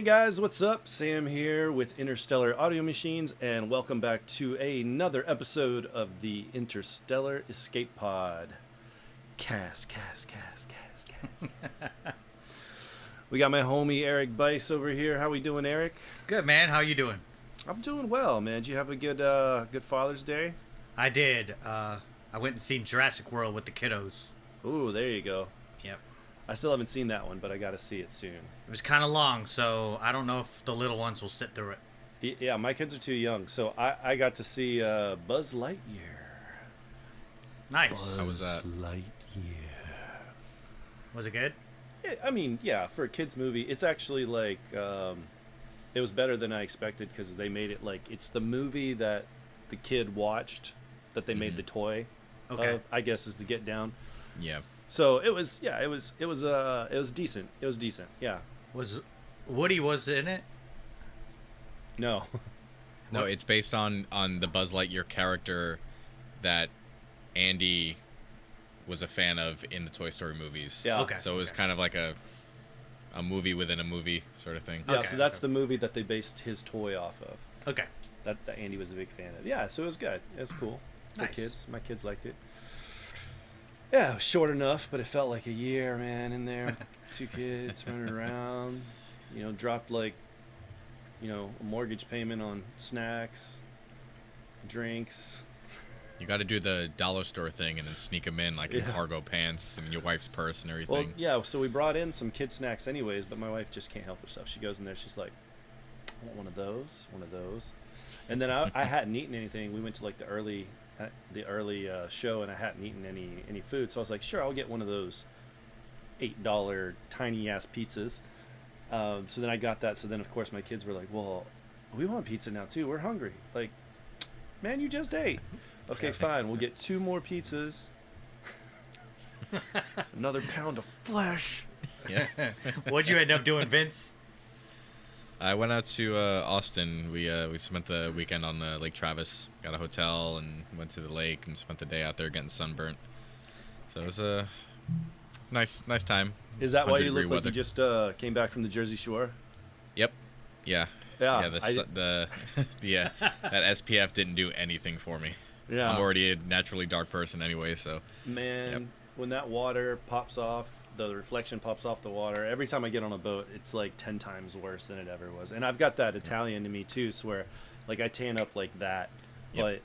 guys, what's up? Sam here with Interstellar Audio Machines, and welcome back to another episode of the Interstellar Escape Pod. Cast. We got my homie Eric Bice over here. How we doing, Eric? Good, man. How you doing? I'm doing well, man. Did you have a good Father's Day? I did. I went and seen Jurassic World with the kiddos. Ooh, there you go. Yep. I still haven't seen that one, but I got to see it soon. It was kind of long, so I don't know if the little ones will sit through it. Yeah, my kids are too young, so I got to see Buzz Lightyear. Nice. How was that? Lightyear. Was it good? I mean, yeah, for a kids movie, it's actually like it was better than I expected because they made it like it's the movie that the kid watched that they made the toy. Okay. Of, I guess is the Get Down. Yeah. So it was decent. It was decent. Yeah. Was Woody was in it? No. No, it's based on the Buzz Lightyear character that Andy was a fan of in the Toy Story movies. Yeah. Okay. So it was kind of like a movie within a movie sort of thing. Yeah. Okay, So that's the movie that they based his toy off of. Okay. That Andy was a big fan of. Yeah. So it was good. It was cool. For Nice. kids. My kids liked it. Yeah, it was short enough, but it felt like a year, man, in there with two kids running around. You know, dropped like, a mortgage payment on snacks, drinks. You got to do the dollar store thing and then sneak them in like in cargo pants and your wife's purse and everything. Well, yeah, so we brought in some kid snacks anyways, but my wife just can't help herself. She goes in there, she's like, I want one of those. And then I hadn't eaten anything. We went to like the early show, and I hadn't eaten any food, so I was like, sure, I'll get one of those $8 tiny ass pizzas. So then I got that. So then of course my kids were like, well, we want pizza now too, we're hungry. Like, man, you just ate. Okay, fine, we'll get 2 more pizzas. Another pound of flesh. Yeah. What'd you end up doing, Vince? I went out to Austin. We spent the weekend on Lake Travis. Got a hotel and went to the lake and spent the day out there getting sunburnt. So it was a nice time. Is that why you 100-degree look like weather. you just came back from the Jersey Shore? Yep. Yeah. Yeah, That SPF didn't do anything for me. Yeah. I'm already a naturally dark person anyway, so. Man, Yep. when that water pops off, the reflection pops off the water, every time I get on a boat, it's like 10 times worse than it ever was. And I've got that Italian to me too, so where like I tan up like that. Yep. But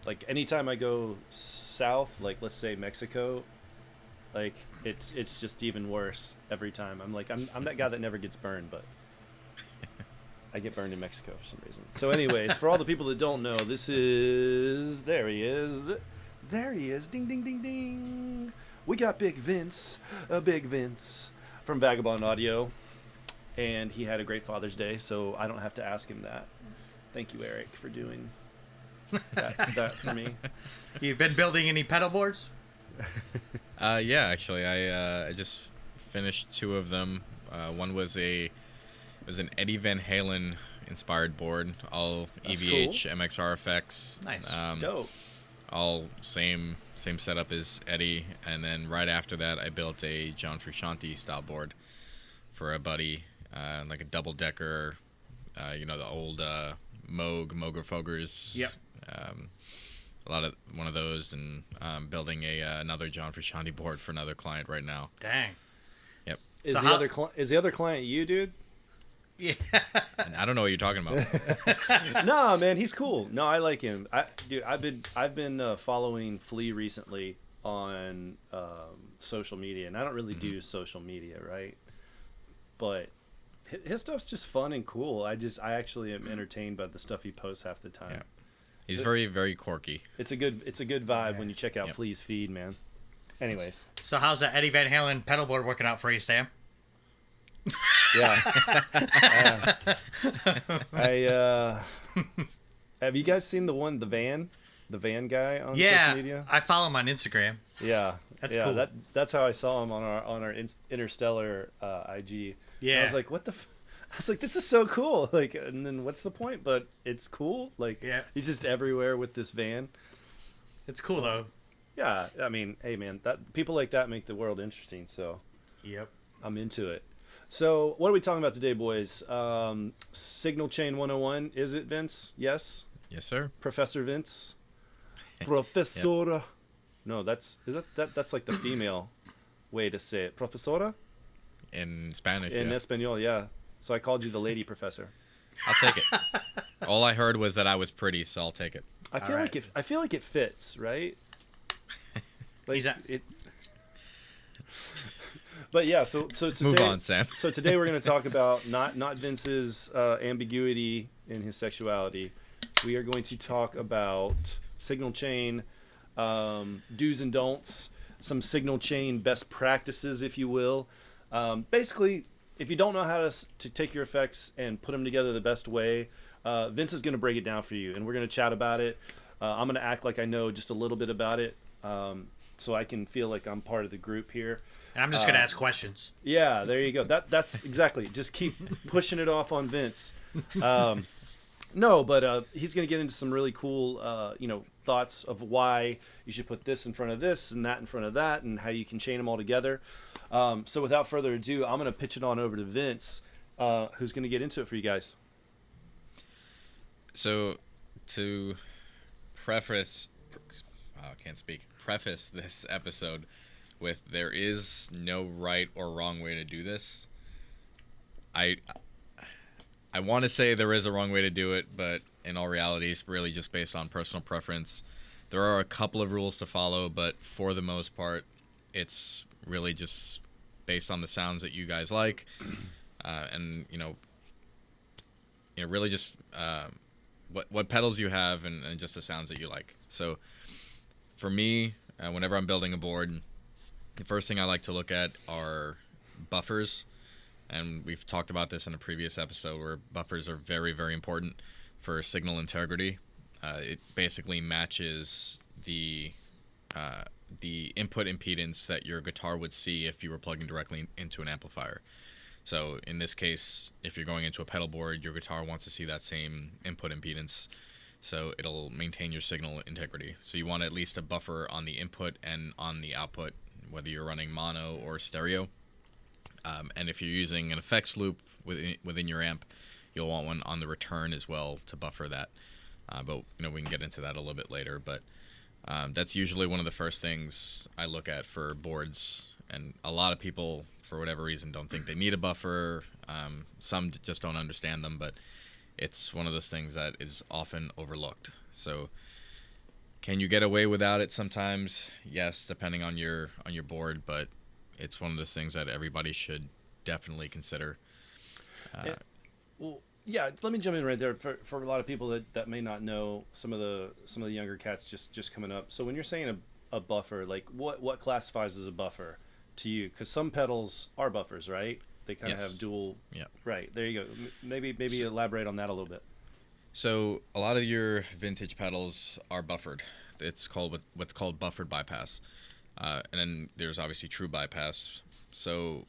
like anytime I go south, like let's say Mexico, like it's just even worse every time. I'm like I'm that guy that never gets burned, but I get burned in Mexico for some reason. So anyways, for all the people that don't know, there he is. Ding ding ding ding. We got Big Vince from Vagabond Audio, and he had a great Father's Day, so I don't have to ask him that. Thank you, Eric, for doing that for me. You've been building any pedal boards? Yeah, actually, I just finished 2 of them. One was an Eddie Van Halen inspired board, all That's EVH cool. MXR effects. Nice. Dope. All same setup as Eddie, and then right after that, I built a John Frusciante style board for a buddy, like a double decker. The old Moog Fogers. Yep. One of those, and building another John Frusciante board for another client right now. Dang. Yep. Is So the other client you, dude? Yeah. And I don't know what you're talking about. Nah, man, he's cool. No, I like him. I've been following Flea recently on social media, and I don't really do social media, right? But his stuff's just fun and cool. I actually am entertained by the stuff he posts half the time. Yeah. He's very, very quirky. It's a good vibe when you check out Flea's feed, man. Anyways, So how's that Eddie Van Halen pedal board working out for you, Sam? yeah. Have you guys seen the van guy on social media? I follow him on Instagram. Yeah, That's yeah, cool. That's how I saw him on our Interstellar IG. Yeah. And I was like, what the. I was like, this is so cool. Like, and then what's the point? But it's cool. Like, Yeah. he's just everywhere with this van. It's cool though. Yeah, I mean, hey man, that people like that make the world interesting. So Yep. I'm into it. So, what are we talking about today, boys? Signal Chain 101. Is it, Vince? Yes? Yes, sir. Professor Vince? Profesora. No, that's like the female way to say it. Profesora? In Spanish. In Espanol, yeah. So I called you the lady professor. I'll take it. All I heard was that I was pretty, so I'll take it. I feel like it fits, right? Like it. But yeah, so today, move on, Sam. So today we're going to talk about not Vince's ambiguity in his sexuality. We are going to talk about signal chain do's and don'ts, some signal chain best practices, if you will. Basically, if you don't know how to take your effects and put them together the best way, Vince is going to break it down for you, and we're going to chat about it. I'm going to act like I know just a little bit about it, so I can feel like I'm part of the group here. And I'm just going to ask questions. Yeah, there you go. That's exactly. Just keep pushing it off on Vince. No, but he's going to get into some really cool, thoughts of why you should put this in front of this and that in front of that, and how you can chain them all together. So without further ado, I'm going to pitch it on over to Vince, who's going to get into it for you guys. So, to preface this episode with there is no right or wrong way to do this. I want to say there is a wrong way to do it, but in all reality, it's really just based on personal preference. There are a couple of rules to follow, but for the most part, it's really just based on the sounds that you guys like, and really just what pedals you have and just the sounds that you like. So, for me, whenever I'm building a board, the first thing I like to look at are buffers. And we've talked about this in a previous episode where buffers are very, very important for signal integrity. It basically matches the input impedance that your guitar would see if you were plugging directly into an amplifier. So in this case, if you're going into a pedal board, your guitar wants to see that same input impedance, so it'll maintain your signal integrity. So you want at least a buffer on the input and on the output, whether you're running mono or stereo. And if you're using an effects loop within your amp, you'll want one on the return as well to buffer that. But we can get into that a little bit later. But that's usually one of the first things I look at for boards. And a lot of people, for whatever reason, don't think they need a buffer. Some just don't understand them, but it's one of those things that is often overlooked. So, can you get away without it sometimes? Yes, depending on your board, but it's one of those things that everybody should definitely consider. Let me jump in right there for a lot of people that may not know, some of the younger cats just coming up. So when you're saying a buffer, like what classifies as a buffer to you? Because some pedals are buffers, right? They kind of have dual. Yeah. Right. There you go. Maybe elaborate on that a little bit. So a lot of your vintage pedals are buffered. It's called what's called buffered bypass. And then there's obviously true bypass. So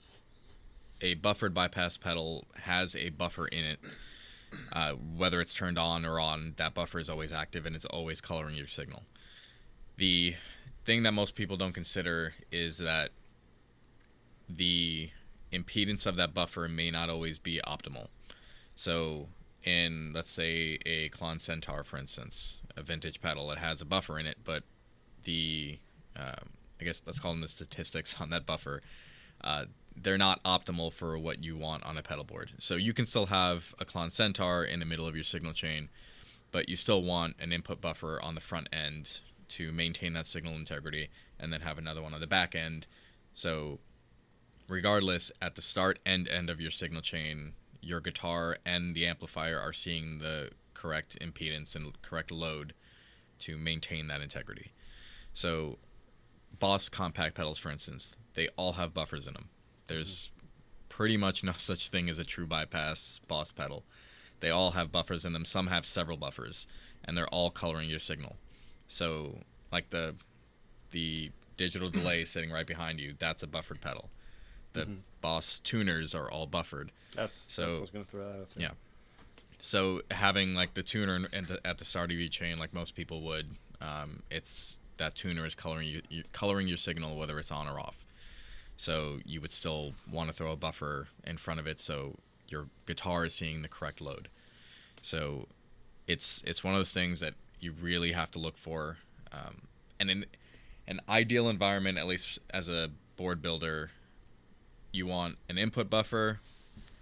a buffered bypass pedal has a buffer in it. Whether it's turned on or on, that buffer is always active and it's always coloring your signal. The thing that most people don't consider is that the impedance of that buffer may not always be optimal. So in, let's say, a Klon Centaur, for instance, a vintage pedal, it has a buffer in it, but the I guess let's call them the statistics on that buffer. They're not optimal for what you want on a pedal board. So you can still have a Klon Centaur in the middle of your signal chain, but you still want an input buffer on the front end to maintain that signal integrity, and then have another one on the back end. So regardless, at the start and end of your signal chain, your guitar and the amplifier are seeing the correct impedance and correct load to maintain that integrity. So Boss compact pedals, for instance, they all have buffers in them. There's pretty much no such thing as a true bypass Boss pedal. They all have buffers in them. Some have several buffers, and they're all coloring your signal. So, like the digital delay sitting right behind you, that's a buffered pedal. The Boss tuners are all buffered. That's what I was going to throw out. Yeah. So having like the tuner at the start of your chain, like most people would, it's that tuner is coloring your signal, whether it's on or off. So you would still want to throw a buffer in front of it so your guitar is seeing the correct load. So it's one of those things that you really have to look for. And in an ideal environment, at least as a board builder, you want an input buffer,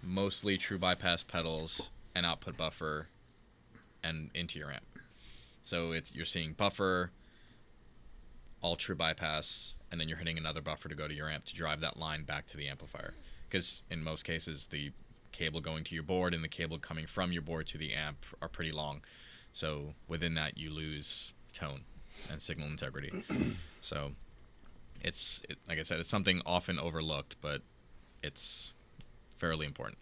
mostly true bypass pedals, an output buffer, and into your amp. So you're seeing buffer, all true bypass, and then you're hitting another buffer to go to your amp to drive that line back to the amplifier. Because in most cases, the cable going to your board and the cable coming from your board to the amp are pretty long. So within that, you lose tone and signal integrity. So like I said, it's something often overlooked, but it's fairly important.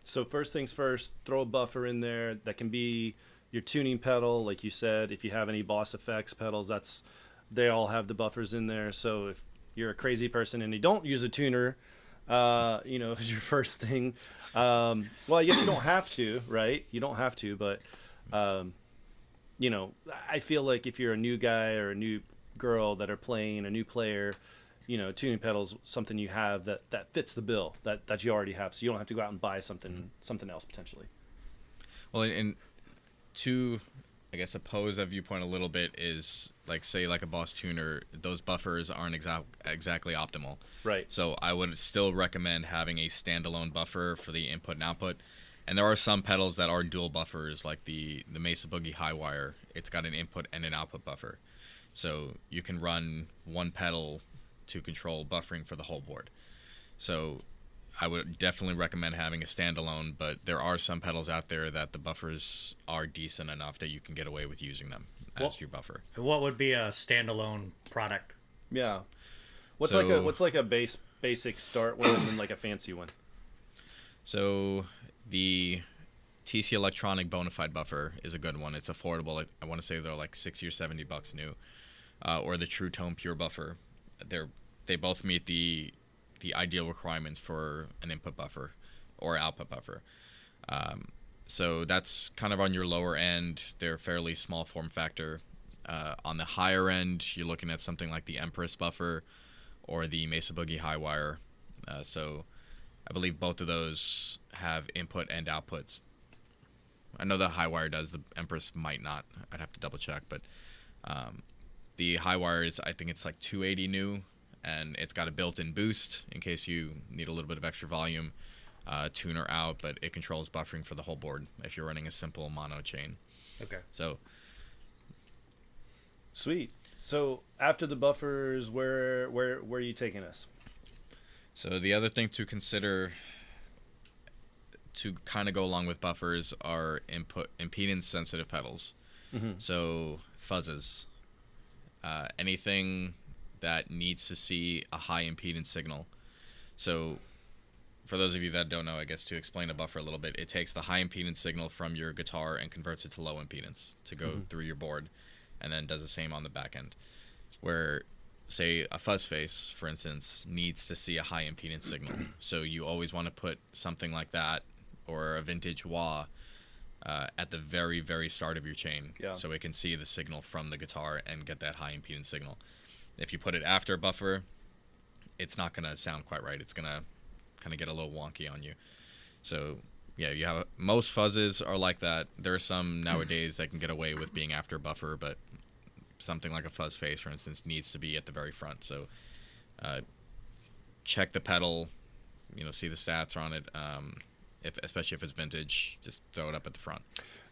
So first things first, throw a buffer in there. That can be your tuning pedal, like you said. If you have any Boss Effects pedals, they all have the buffers in there. So if you're a crazy person and you don't use a tuner, as your first thing, well, I guess you don't have to, right? You don't have to, but I feel like if you're a new guy or a new girl that are playing, a new player, tuning pedals, something you have that fits the bill that you already have, so you don't have to go out and buy something else potentially. Well, and to, I guess, oppose that viewpoint a little bit is, like, say, like a Boss tuner, those buffers aren't exactly optimal. Right. So I would still recommend having a standalone buffer for the input and output. And there are some pedals that are dual buffers, like the Mesa Boogie Highwire. It's got an input and an output buffer. So you can run one pedal to control buffering for the whole board. So I would definitely recommend having a standalone, but there are some pedals out there that the buffers are decent enough that you can get away with using them as your buffer. What would be a standalone product? Yeah. What's like a basic start one and then like a fancy one? So the TC Electronic Bonafide buffer is a good one. It's affordable. I want to say they're like $60 or $70 new. Or the True Tone Pure buffer. They both meet the ideal requirements for an input buffer or output buffer. So that's kind of on your lower end. They're fairly small form factor. On the higher end, you're looking at something like the Empress buffer or the Mesa Boogie Highwire. So I believe both of those have input and outputs. I know the Highwire does. The Empress might not. I'd have to double check. But the Highwire is, I think it's like 280 new, and it's got a built-in boost in case you need a little bit of extra volume, tuner out, but it controls buffering for the whole board if you're running a simple mono chain. Okay. So sweet. So after the buffers, where are you taking us? So the other thing to consider to kind of go along with buffers are impedance-sensitive pedals. Mm-hmm. So fuzzes, anything that needs to see a high impedance signal. So for those of you that don't know, I guess to explain a buffer a little bit, it takes the high impedance signal from your guitar and converts it to low impedance to go through your board, and then does the same on the back end. Where, say, a fuzz face, for instance, needs to see a high impedance signal. So you always want to put something like that, or a vintage wah, at the very, very start of your chain, so it can see the signal from the guitar and get that high impedance signal. If you put it after a buffer, it's not going to sound quite right. It's going to kind of get a little wonky on you. So, yeah, most fuzzes are like that. There are some nowadays that can get away with being after a buffer, but something like a fuzz face, for instance, needs to be at the very front. So, check the pedal, see the stats on it. Especially if it's vintage, just throw it up at the front.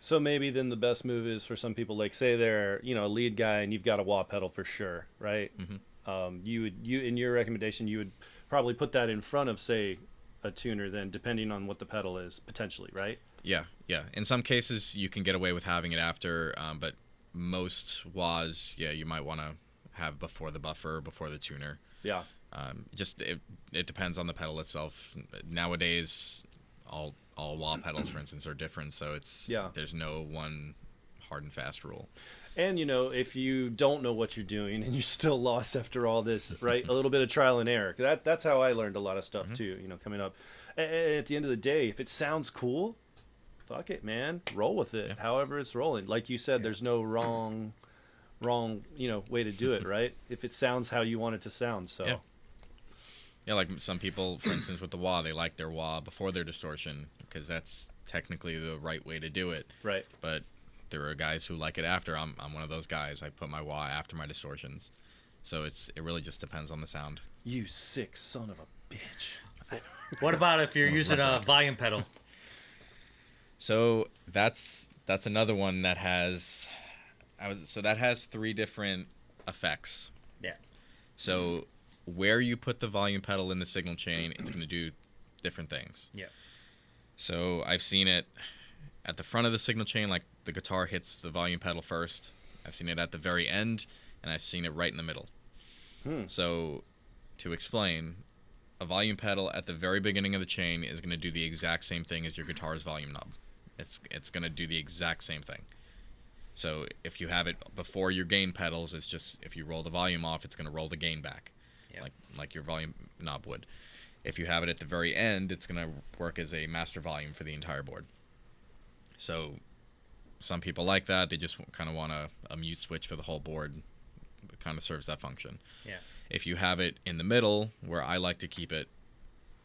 So maybe then the best move is for some people, like say they're a lead guy and you've got a wah pedal for sure, right? Mm-hmm. You in your recommendation, you would probably put that in front of, say, a tuner, then depending on what the pedal is potentially, right? Yeah. In some cases you can get away with having it after, but most wahs, you might want to have before the buffer, before the tuner. Yeah. It depends on the pedal itself. Nowadays, all wah pedals, for instance, are different, so there's no one hard and fast rule. And if you don't know what you're doing and you're still lost after all this, right? A little bit of trial and error. That's how I learned a lot of stuff too. Coming up. And at the end of the day, if it sounds cool, fuck it, man. Roll with it. Yeah. However it's rolling. Like you said, there's no wrong way to do it, right? If it sounds how you want it to sound. So. Yeah, like some people, for instance, with the wah, they like their wah before their distortion because that's technically the right way to do it. Right. But there are guys who like it after. I'm one of those guys. I put my wah after my distortions. So it really just depends on the sound. You sick son of a bitch. What about if you're using a volume pedal? So that's another one that has that has 3 different effects. Yeah. So where you put the volume pedal in the signal chain, it's going to do different things. Yeah. So I've seen it at the front of the signal chain, like the guitar hits the volume pedal first. I've seen it at the very end, and I've seen it right in the middle. So to explain, a volume pedal at the very beginning of the chain is going to do the exact same thing as your guitar's volume knob. It's going to do the exact same thing. So if you have it before your gain pedals, it's just if you roll the volume off, it's going to roll the gain back, like your volume knob would. If you have it at the very end, it's going to work as a master volume for the entire board. So some people like that. They just kind of want a mute switch for the whole board. It kind of serves that function. Yeah. If you have it in the middle, where I like to keep it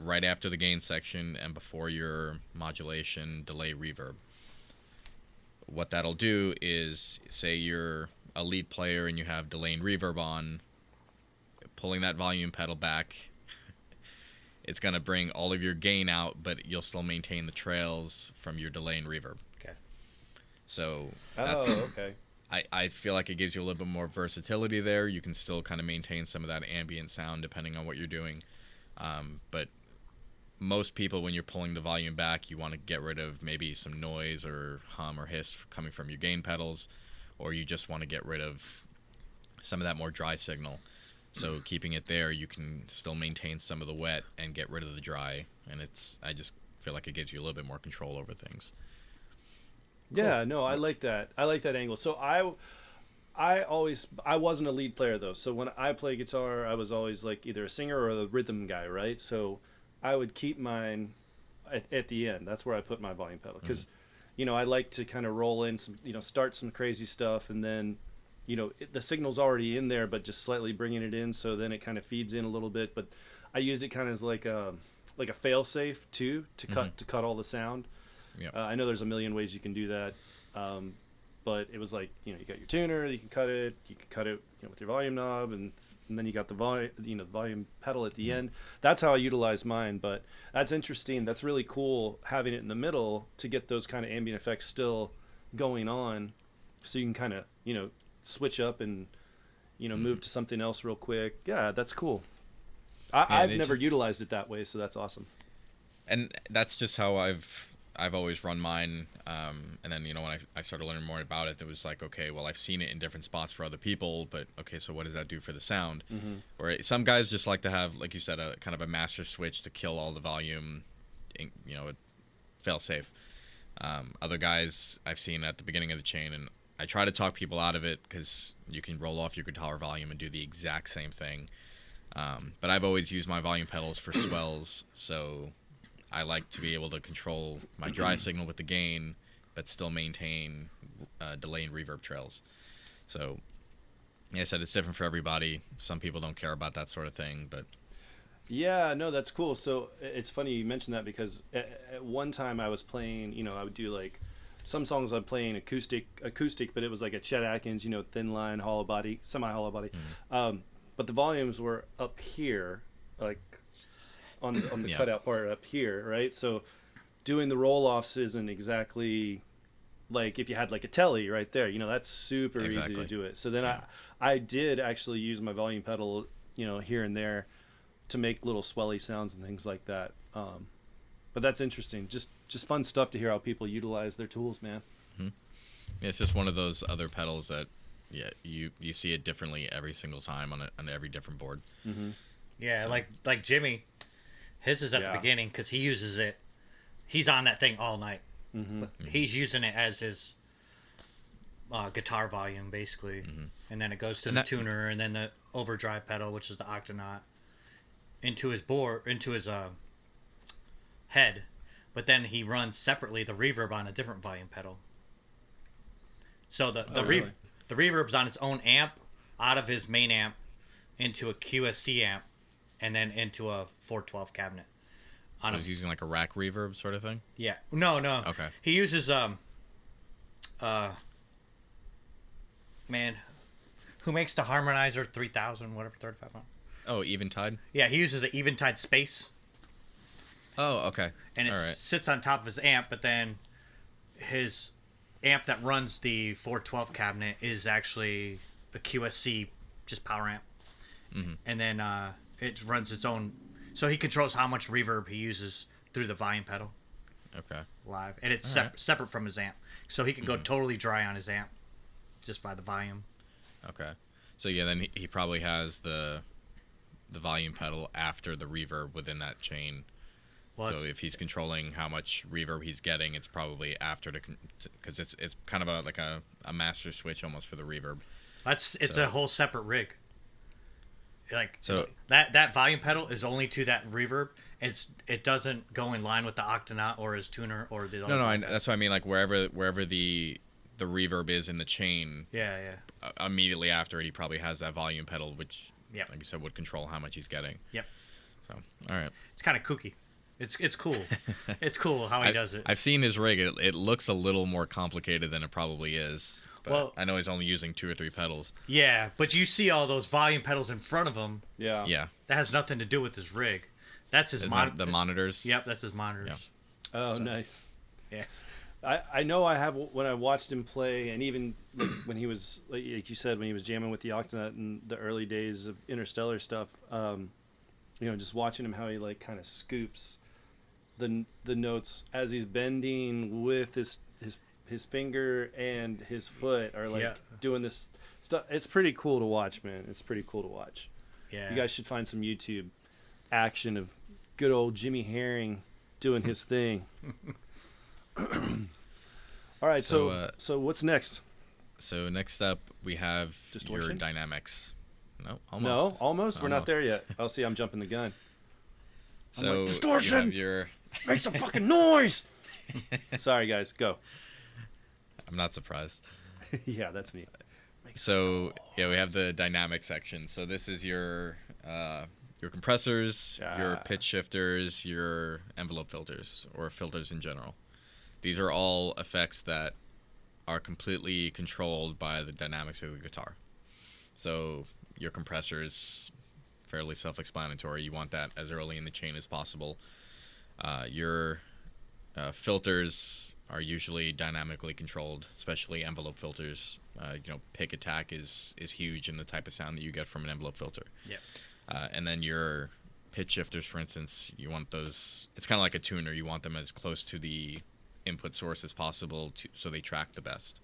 right after the gain section and before your modulation, delay, reverb, what that'll do is, say you're a lead player and you have delay and reverb on, pulling that volume pedal back, it's going to bring all of your gain out, but you'll still maintain the trails from your delay and reverb. Okay. So okay. I feel like it gives you a little bit more versatility there. You can still kind of maintain some of that ambient sound depending on what you're doing. But most people, when you're pulling the volume back, you want to get rid of maybe some noise or hum or hiss coming from your gain pedals, or you just want to get rid of some of that more dry signal. So keeping it there, you can still maintain some of the wet and get rid of the dry. And I just feel like it gives you a little bit more control over things. Yeah, no, I like that. I like that angle. So I wasn't a lead player though. So when I play guitar, I was always like either a singer or the rhythm guy, right? So I would keep mine at the end. That's where I put my volume pedal because, I like to kind of roll in some, start some crazy stuff and then, the signal's already in there, but just slightly bringing it in. So then it kind of feeds in a little bit. But I used it kind of as like a fail safe too to cut all the sound. Yeah. I know there's a million ways you can do that, but it was like you got your tuner, you can cut it with your volume knob, and then you got the volume pedal at the end. That's how I utilized mine. But that's interesting. That's really cool having it in the middle to get those kind of ambient effects still going on, so you can kind of switch up and move to something else real quick. Yeah, that's cool. I've never utilized it that way, so that's awesome. And that's just how I've always run mine, and then when I started learning more about it, it was like, okay, well, I've seen it in different spots for other people, but okay, so what does that do for the sound? Or some guys just like to have, like you said, a kind of a master switch to kill all the volume, fail safe. Other guys I've seen at the beginning of the chain, and I try to talk people out of it because you can roll off your guitar volume and do the exact same thing. But I've always used my volume pedals for swells, so I like to be able to control my dry signal with the gain, but still maintain delay and reverb trails. So, like I said, it's different for everybody. Some people don't care about that sort of thing, but yeah, no, that's cool. So it's funny you mentioned that because at one time I was playing, I would do like some songs I'm playing acoustic, but it was like a Chet Atkins, thin line, hollow body, semi-hollow body. But the volumes were up here, like on the cutout part up here, right? So doing the roll-offs isn't exactly like if you had like a telly right there, that's super easy to do it. So then I did actually use my volume pedal, here and there to make little swelly sounds and things like that. But that's interesting. Just fun stuff to hear how people utilize their tools, man. It's just one of those other pedals that you see it differently every single time on every different board. Yeah, so. like Jimmy, his is at the beginning because he uses it. He's on that thing all night. But he's using it as his guitar volume, basically. And then it goes to the tuner and then the overdrive pedal, which is the Octonaut, into his head. But then he runs separately the reverb on a different volume pedal. So the reverb's on its own amp out of his main amp into a QSC amp. and then into a 412 cabinet. I was using like a rack reverb sort of thing. Yeah. No. Okay. He uses man, who makes the harmonizer 3000, whatever, 3500. Oh, Eventide. Yeah, he uses an Eventide Space. Oh, okay. And it All right. sits on top of his amp, but then his amp that runs the 412 cabinet is actually a QSC, just power amp. Mm-hmm. And then it runs its own, so he controls how much reverb he uses through the volume pedal. Okay. Live, and it's All right. separate from his amp, so he can go totally dry on his amp, just by the volume. Okay. So yeah, then he probably has the volume pedal after the reverb within that chain. Well, so if he's controlling how much reverb he's getting, it's probably after because it's kind of a master switch almost for the reverb. It's a whole separate rig. Like, so that volume pedal is only to that reverb. It doesn't go in line with the Octonaut or his tuner or the. That's what I mean. Like wherever the reverb is in the chain. Yeah. Immediately after it, he probably has that volume pedal, which, yep, like you said, would control how much he's getting. Yep. So, all right. It's kind of kooky. It's cool. It's cool how he does it. I've seen his rig. It looks a little more complicated than it probably is. But well, I know he's only using 2 or 3 pedals. Yeah, but you see all those volume pedals in front of him. Yeah. Yeah. That has nothing to do with his rig. That's his the monitors. Yep, that's his monitors. Yeah. Oh, nice. Yeah. I know I have, when I watched him play, and even when he was, like you said, when he was jamming with the Octonaut in the early days of Interstellar stuff, just watching him how he like kind of scoops the notes as he's bending with his finger and his foot are like doing this stuff. It's pretty cool to watch, man. It's pretty cool to watch. Yeah. You guys should find some YouTube action of good old Jimmy Herring doing his thing. All right, so what's next? So next up we have Distortion? your dynamics. No, almost. No, almost. We're not there yet. Oh, see, I'm jumping the gun. So like, Distortion! Make some fucking noise! Sorry, guys. Go. I'm not surprised. Yeah, that's me. So yeah, we have the dynamic section. So this is your compressors, your pitch shifters, your envelope filters, or filters in general. These are all effects that are completely controlled by the dynamics of the guitar. So your compressors, fairly self-explanatory. You want that as early in the chain as possible. Your filters are usually dynamically controlled, especially envelope filters. Pick attack is huge in the type of sound that you get from an envelope filter. Yeah. And then your pitch shifters, for instance, you want those. It's kind of like a tuner. You want them as close to the input source as possible, so they track the best.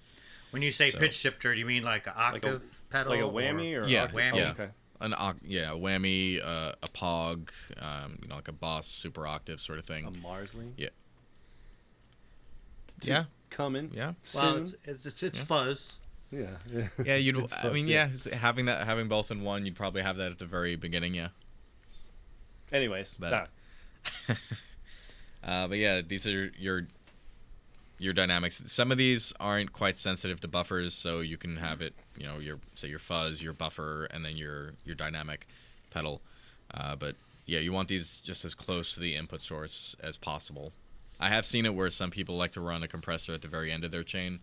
When you say pitch shifter, do you mean like an octave pedal? Like a whammy or yeah, whammy? Yeah. Okay. A whammy, a pog, like a Boss super octave sort of thing. A Marsley. Yeah. Yeah. Coming. Yeah. Well, Soon. it's fuzz. Yeah. Yeah, you'd. It's I mean, fuzz, having both in one, you'd probably have that at the very beginning. Yeah. Anyways, but yeah, these are your dynamics. Some of these aren't quite sensitive to buffers, so you can have it. Your fuzz, your buffer, and then your dynamic pedal. But yeah, you want these just as close to the input source as possible. I have seen it where some people like to run a compressor at the very end of their chain,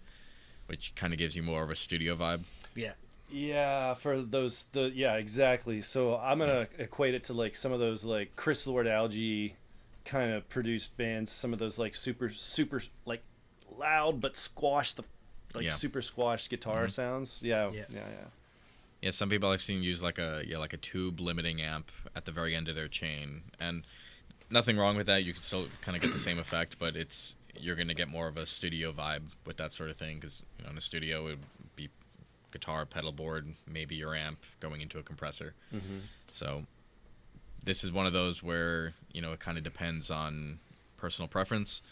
which kind of gives you more of a studio vibe. Yeah. Yeah, for those exactly. So I'm gonna equate it to like some of those like Chris Lord Algae kind of produced bands. Some of those like super like loud but squashed super squashed guitar sounds. Yeah. Yeah, some people I've seen use like a tube limiting amp at the very end of their chain, and nothing wrong with that. You can still kind of get the same effect, but you're gonna get more of a studio vibe with that sort of thing, because in a studio it would be guitar, pedal board, maybe your amp going into a compressor. Mm-hmm. So this is one of those where it kind of depends on personal preference.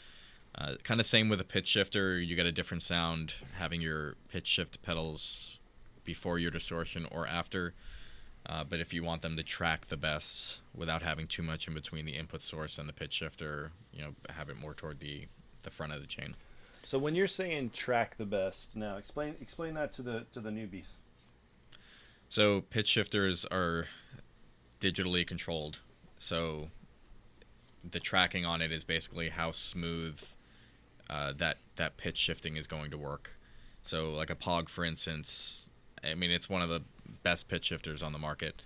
Kind of same with a pitch shifter. You get a different sound having your pitch shift pedals before your distortion or after. But if you want them to track the best without having too much in between the input source and the pitch shifter, have it more toward the front of the chain. So when you're saying track the best, now explain that to the newbies. So pitch shifters are digitally controlled. So the tracking on it is basically how smooth that pitch shifting is going to work. So like a Pog, for instance, I mean, it's one of the best pitch shifters on the market.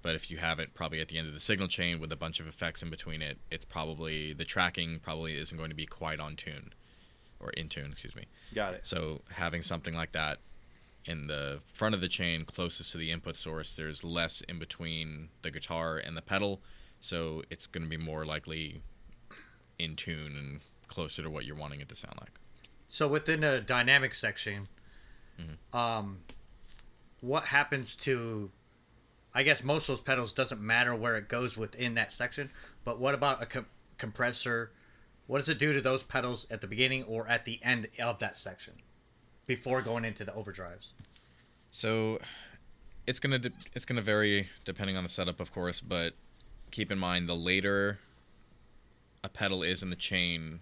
But if you have it probably at the end of the signal chain with a bunch of effects in between it, it's probably, the tracking probably isn't going to be quite on tune, or in tune, excuse me. Got it. So having something like that in the front of the chain closest to the input source, there's less in between the guitar and the pedal, so it's going to be more likely in tune and closer to what you're wanting it to sound like. So within the dynamic section, what happens to, I guess most of those pedals doesn't matter where it goes within that section, but what about a compressor? What does it do to those pedals at the beginning or at the end of that section before going into the overdrives? So it's gonna vary depending on the setup, of course, but keep in mind the later a pedal is in the chain,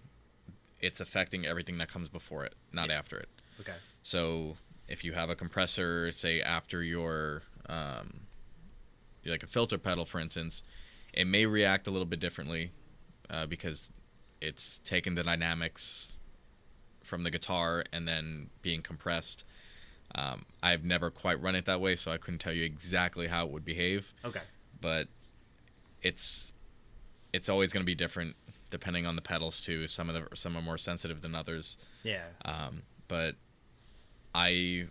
it's affecting everything that comes before it, not after it. Okay. So if you have a compressor, say after your like a filter pedal, for instance, it may react a little bit differently because it's taken the dynamics from the guitar and then being compressed. I've never quite run it that way, so I couldn't tell you exactly how it would behave. Okay. But it's always going to be different depending on the pedals too. Some are more sensitive than others. Yeah. But my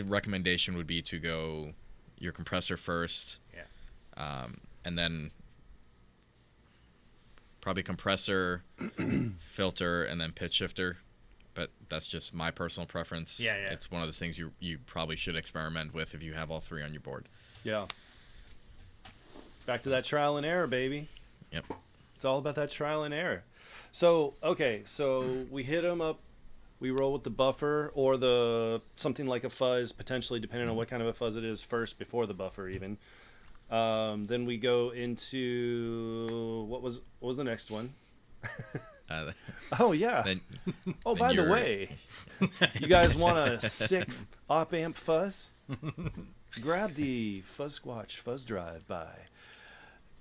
recommendation would be to go your compressor first. Yeah. And then probably compressor, filter, and then pitch shifter. But that's just my personal preference. Yeah, yeah. It's one of those things you probably should experiment with if you have all three on your board. Yeah. Back to that trial and error, baby. Yep. It's all about that trial and error. So, okay, so we hit them up. We roll with the buffer or the something like a fuzz, potentially, depending on what kind of a fuzz it is first, before the buffer even. Then we go into what was the next one? Oh yeah. By the way, you guys want a sick op amp fuzz? Grab the Fuzzsquatch Fuzzdrive by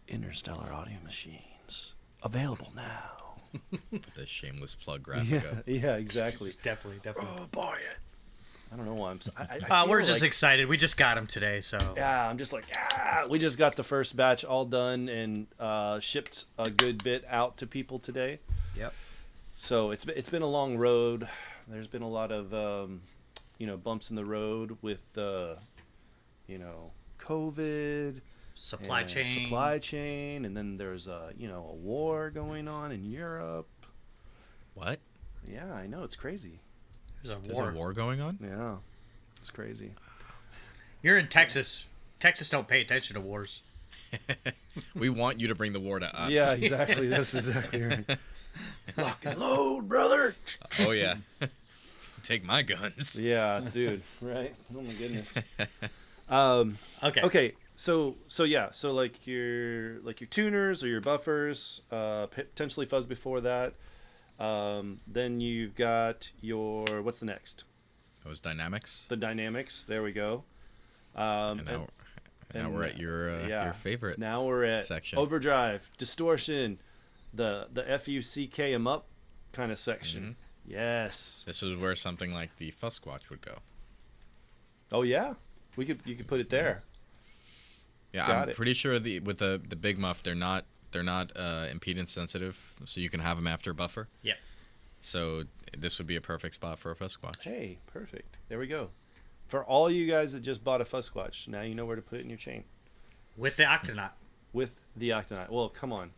Interstellar Audio Machines. Available now. The shameless plug graphic. Yeah, exactly. Definitely. Oh, buy it. I don't know why I'm. We're just excited. We just got them today, so. Yeah, I'm just like, we just got the first batch all done and shipped a good bit out to people today. Yep. So it's been a long road. There's been a lot of bumps in the road with COVID, supply chain, and then there's a war going on in Europe. What? Yeah, I know, it's crazy. There's a war going on? Yeah, it's crazy. You're in Texas. Texas don't pay attention to wars. We want you to bring the war to us. Yeah, exactly. That's exactly right. Lock and load, brother. Oh yeah. Take my guns. Yeah, dude. Right? Oh my goodness. Okay. So like your tuners or your buffers, potentially fuzz before that. Then you've got your, what's the next? Those dynamics. The dynamics. There we go. And now we're at your favorite. Now we're at section. Overdrive, Distortion, the FUCK 'em up kind of section. Mm-hmm. Yes. This is where something like the Fuzzsquatch would go. Oh yeah, you could put it there. Yeah, I'm pretty sure with the big muff they're not impedance sensitive, so you can have them after buffer. Yeah. So this would be a perfect spot for a Fuzzsquatch. Hey, perfect. There we go. For all you guys that just bought a Fuzzsquatch, now you know where to put it in your chain. With the Octonaut. With the Octonaut. Well, come on.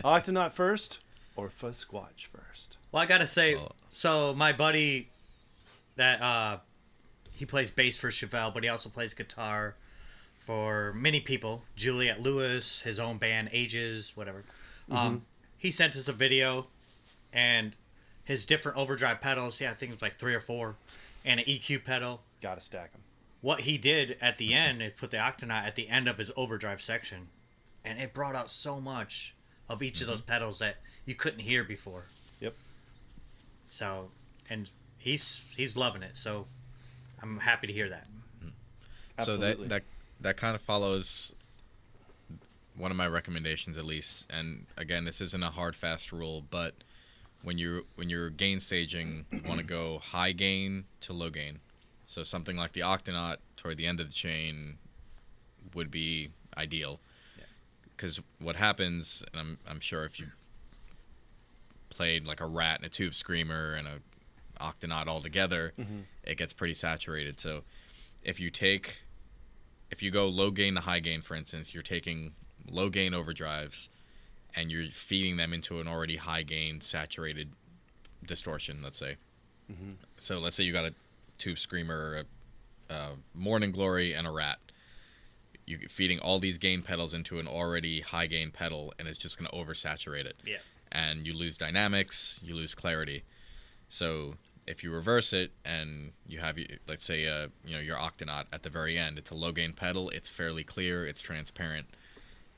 Octonaut first or Fuzzsquatch first? Well, I gotta say, so my buddy that he plays bass for Chevelle, but he also plays guitar for many people. Juliet Lewis, his own band, Ages, whatever. He sent us a video, and his different overdrive pedals. Yeah, I think it was like 3 or 4, and an EQ pedal. Gotta stack them. What he did at the end is put the Octonaut at the end of his overdrive section, and it brought out so much of each of those pedals that you couldn't hear before. Yep. So, and he's loving it. So, I'm happy to hear that. Absolutely. So that kind of follows one of my recommendations, at least. And again, this isn't a hard fast rule, but when you're gain staging, you want to go high gain to low gain. So something like the Octonaut toward the end of the chain would be ideal. Because what happens, and I'm sure if you've played like a Rat and a Tube Screamer and a Octonaut all together, it gets pretty saturated. So if you go low gain to high gain, for instance, you're taking low gain overdrives and you're feeding them into an already high gain saturated distortion, let's say. So let's say you got a Tube Screamer, a Morning Glory, and a Rat. You're feeding all these gain pedals into an already high gain pedal, and it's just going to oversaturate it. Yeah. And you lose dynamics, you lose clarity. So if you reverse it and you have, let's say, your Octonaut at the very end, it's a low gain pedal, it's fairly clear, it's transparent.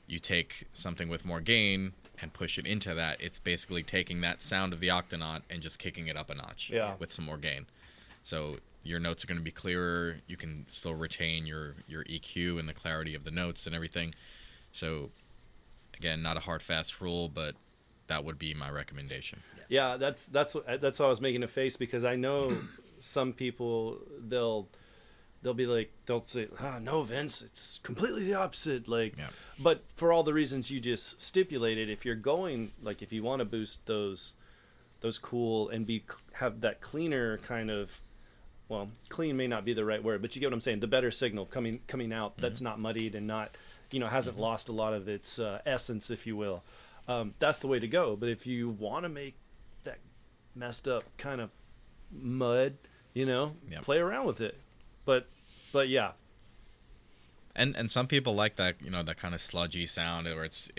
You take something with more gain and push it into that, it's basically taking that sound of the Octonaut and just kicking it up a notch with some more gain. So your notes are going to be clearer. You can still retain your EQ and the clarity of the notes and everything. So, again, not a hard, fast rule, but that would be my recommendation. Yeah, that's why I was making a face, because I know some people, they'll be like, they'll say, no, Vince, it's completely the opposite. Like, but for all the reasons you just stipulated, if you're going, like, if you want to boost those cool and have that cleaner kind of, well, clean may not be the right word, but you get what I'm saying. The better signal coming out that's not muddied and not, hasn't lost a lot of its essence, if you will. That's the way to go. But if you want to make that messed up kind of mud, play around with it. But yeah. And some people like that, that kind of sludgy sound, where it's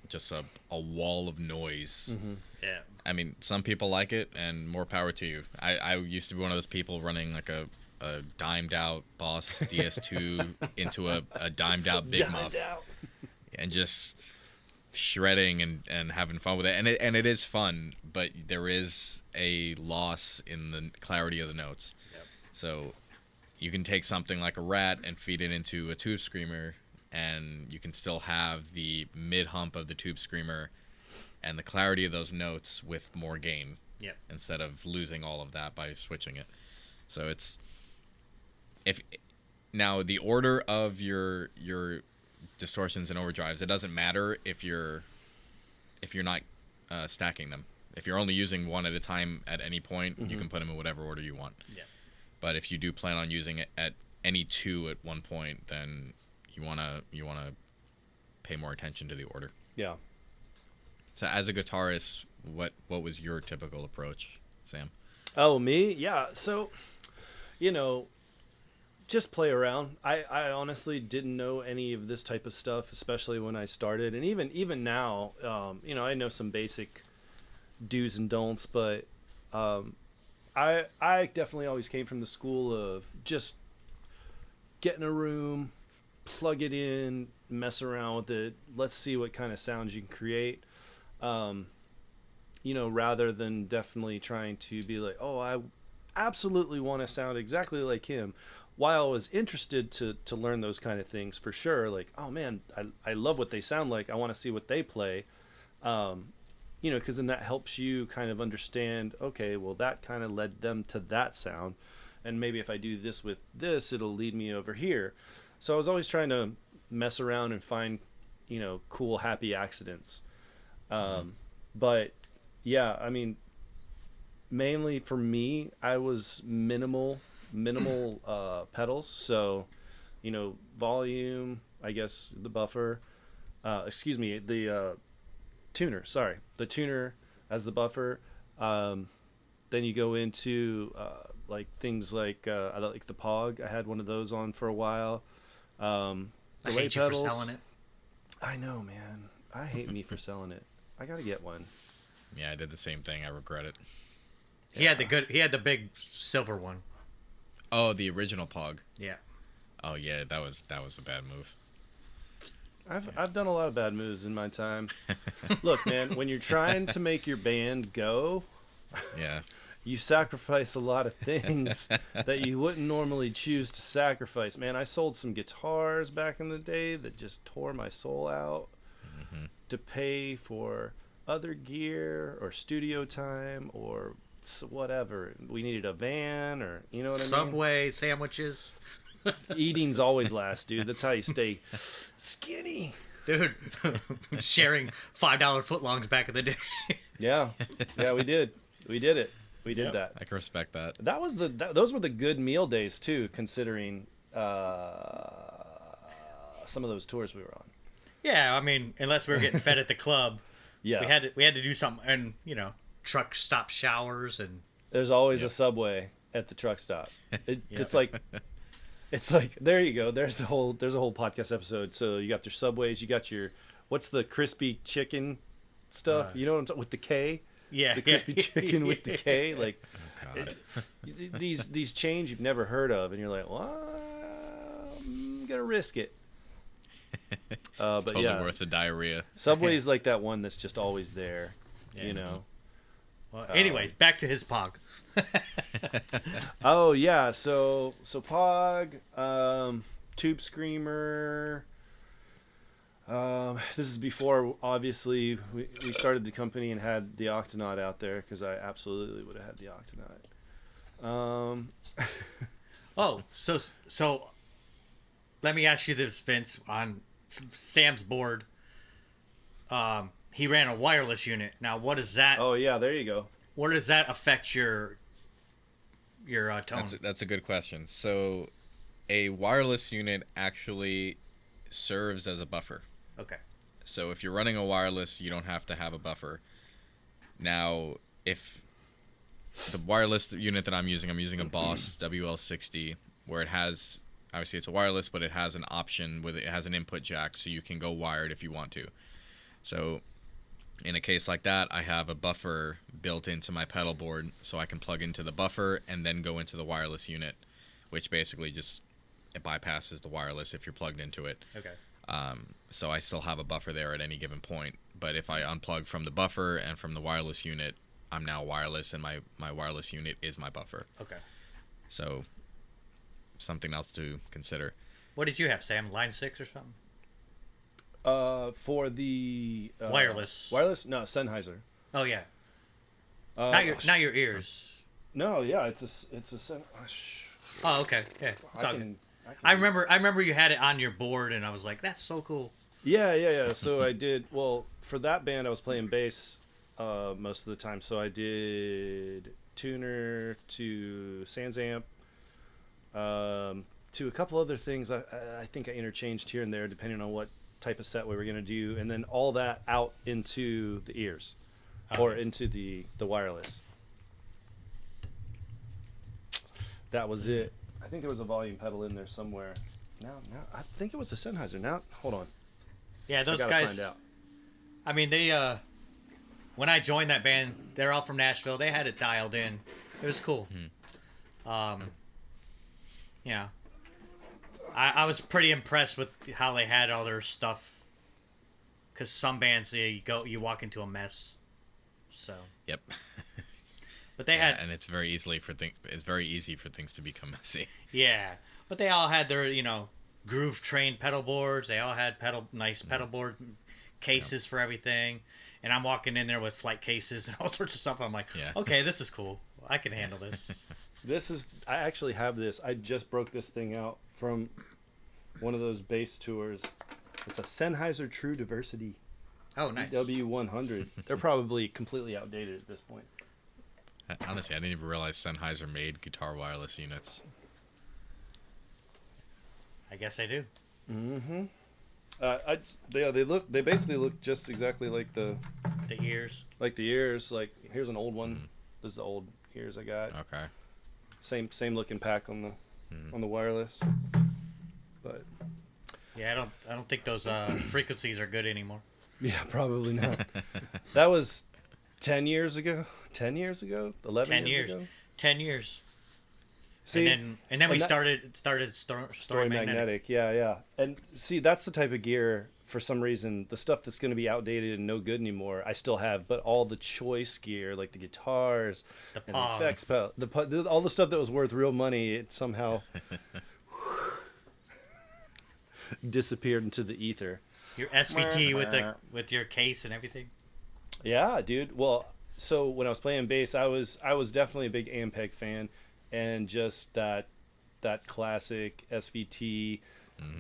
just a wall of noise. Yeah. I mean, some people like it, and more power to you. I used to be one of those people running like a dimed out Boss DS2 into a dimed out Big Muff, and just shredding and having fun with it. And it is fun, but there is a loss in the clarity of the notes. So you can take something like a Rat and feed it into a Tube Screamer, and you can still have the mid hump of the Tube Screamer and the clarity of those notes with more gain, instead of losing all of that by switching it. So now the order of your distortions and overdrives, it doesn't matter if you're not stacking them. If you're only using one at a time at any point, you can put them in whatever order you want. But if you do plan on using it at any two at one point, then you wanna pay more attention to the order. Yeah. So as a guitarist, what was your typical approach, Sam? Oh, me? Yeah. So, just play around. I honestly didn't know any of this type of stuff, especially when I started. And even now, I know some basic do's and don'ts, but I definitely always came from the school of just get in a room, plug it in, mess around with it. Let's see what kind of sounds you can create. Rather than definitely trying to be like, oh, I absolutely want to sound exactly like him. While I was interested to learn those kind of things for sure, like, oh man, I love what they sound like. I want to see what they play. Because then that helps you kind of understand, okay, well, that kind of led them to that sound. And maybe if I do this with this, it'll lead me over here. So I was always trying to mess around and find, cool, happy accidents. But yeah, I mean, mainly for me, I was minimal pedals. So, volume, I guess the buffer, the tuner, sorry, the tuner as the buffer. Then you go into like things like I like the Pog. I had one of those on for a while. I hate you pedals. for selling it. I know, man. I hate me for selling it. I gotta get one. Yeah, I did the same thing. I regret it. He had the big silver one. Oh, the original Pog. Yeah. Oh yeah, that was a bad move. I've done a lot of bad moves in my time. Look, man, when you're trying to make your band go, yeah, you sacrifice a lot of things that you wouldn't normally choose to sacrifice. Man, I sold some guitars back in the day that just tore my soul out to pay for other gear or studio time or whatever. We needed a van, or you know what I mean? Subway sandwiches. Eating's always last, dude. That's how you stay skinny. Dude, sharing $5 footlongs back in the day. Yeah, we did. We did it. We did that. I can respect that. That was those were the good meal days too, considering some of those tours we were on. Yeah, I mean, unless we were getting fed at the club, Yeah, we had to do something, and truck stop showers, and there's always a Subway at the truck stop. It's like there you go. There's a whole podcast episode. So you got your Subways, you got your what's the crispy chicken stuff? You know what I'm talking with the K? Yeah, the crispy chicken with the K. Like these chains you've never heard of, and you're like, well, I'm gonna risk it. It's but totally yeah, worth the diarrhea. Subway's like that one that's just always there. You know. Well, anyways, back to his Pog. Oh yeah, so Pog, Tube Screamer. This is before, obviously, we started the company and had the Octonaut out there, because I absolutely would have had the Octonaut. Oh, so let me ask you this, Vince. On Sam's board, he ran a wireless unit. Now, what is that? Oh yeah, there you go. What does that affect your tone? That's a good question. So, a wireless unit actually serves as a buffer. Okay. So if you're running a wireless, you don't have to have a buffer. Now, if the wireless unit that I'm using a Boss WL60, where it has, obviously it's a wireless, but it has an option with it has an input jack, so you can go wired if you want to. So in a case like that, I have a buffer built into my pedal board, so I can plug into the buffer and then go into the wireless unit, which basically just it bypasses the wireless if you're plugged into it. Okay. So I still have a buffer there at any given point. But if I unplug from the buffer and from the wireless unit, I'm now wireless, and my wireless unit is my buffer. Okay. So something else to consider. What did you have, Sam? Line 6 or something? For the wireless. Wireless? No, Sennheiser. Oh yeah. Not your ears. No, yeah, it's a Oh, okay. Yeah, it's all good. I remember you had it on your board, and I was like, "That's so cool." Yeah. So I did well for that band. I was playing bass most of the time, so I did tuner to Sans amp, to a couple other things. I think I interchanged here and there depending on what type of set we were gonna do, and then all that out into the ears, or into the wireless. That was it. I think there was a volume pedal in there somewhere. Now, I think it was a Sennheiser. Now, hold on. Yeah, those I guys. find out. I mean, they. When I joined that band, they're all from Nashville. They had it dialed in. It was cool. Yeah. I was pretty impressed with how they had all their stuff. Because some bands, you walk into a mess. So. Yep. But they had, and it's very easy for things to become messy. Yeah, but they all had their groove trained pedal boards. They all had nice pedal board cases for everything. And I'm walking in there with flight cases and all sorts of stuff. I'm like, okay, this is cool. I can handle this. I actually have this. I just broke this thing out from one of those bass tours. It's a Sennheiser True Diversity. Oh, nice. W100. They're probably completely outdated at this point. Honestly, I didn't even realize Sennheiser made guitar wireless units. I guess they do. Mm-hmm. They basically look just exactly like the ears. Like the ears. Like here's an old one. This is the old ears I got. Okay. Same looking pack on the wireless. But yeah, I don't think those frequencies are good anymore. Yeah, probably not. That was 10 years ago. 10 years ago? 11 years ago? 10 years. See, and then we started Story Magnetic. Yeah. And see, that's the type of gear for some reason, the stuff that's going to be outdated and no good anymore, I still have. But all the choice gear, like the guitars, the and the effects pedal, all the stuff that was worth real money, it somehow disappeared into the ether. Your SVT with your case and everything. Yeah, dude. Well, so when I was playing bass, I was definitely a big Ampeg fan, and just that classic SVT,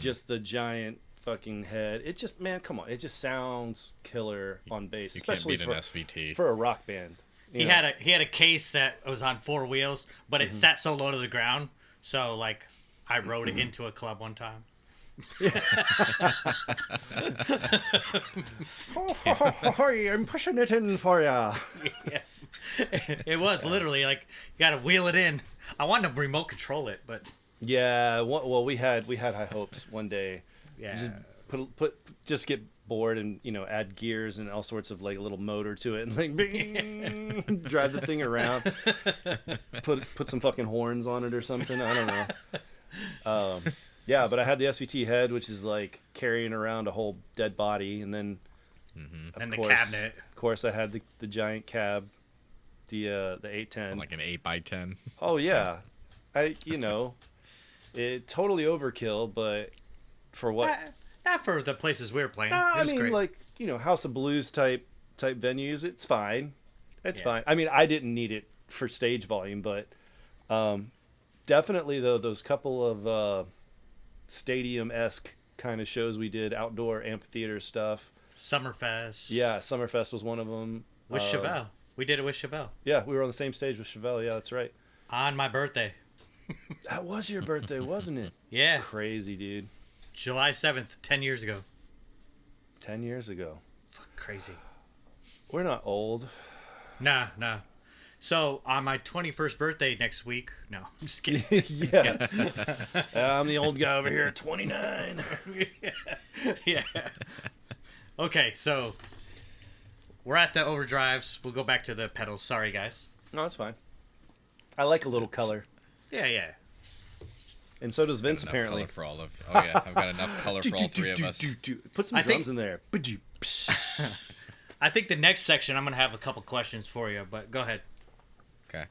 just the giant fucking head. It just, man, come on, it just sounds killer on bass, especially can't beat an SVT for a rock band. He had a case that was on 4 wheels, but it sat so low to the ground. So like, I rode it into a club one time. I'm pushing it in for ya. Yeah. It was literally like, you gotta wheel it in. I wanted to remote control it, but yeah. Well, we had high hopes one day. yeah, just get bored and add gears and all sorts of like a little motor to it and like bing, drive the thing around. Put some fucking horns on it or something. I don't know. Yeah, but I had the SVT head, which is like carrying around a whole dead body, and then and the cabinet. Of course, I had the giant cab, the 810, like an 8x10. Oh yeah, it totally overkill, but for what? Not for the places we were playing. No, it was great. Like House of Blues type venues, it's fine. It's fine. I mean, I didn't need it for stage volume, but definitely though those couple of stadium-esque kind of shows we did, outdoor amphitheater stuff. Summerfest. Yeah, Summerfest was one of them. With Chevelle. We did it with Chevelle. Yeah, we were on the same stage with Chevelle. Yeah, that's right. On my birthday. That was your birthday, wasn't it? Yeah. Crazy, dude. July 7th, 10 years ago. 10 years ago. Crazy. We're not old. Nah. So, on my 21st birthday next week... No, I'm just kidding. Yeah. I'm the old guy over here at 29. Yeah. Okay, so... We're at the overdrives. We'll go back to the pedals. Sorry, guys. No, it's fine. I like a little color. Yeah. And so does Vince, apparently. Color for all of... Oh, yeah. I've got enough color for all three of us. Put some drums in there. I think the next section, I'm going to have a couple questions for you, but go ahead. Okay.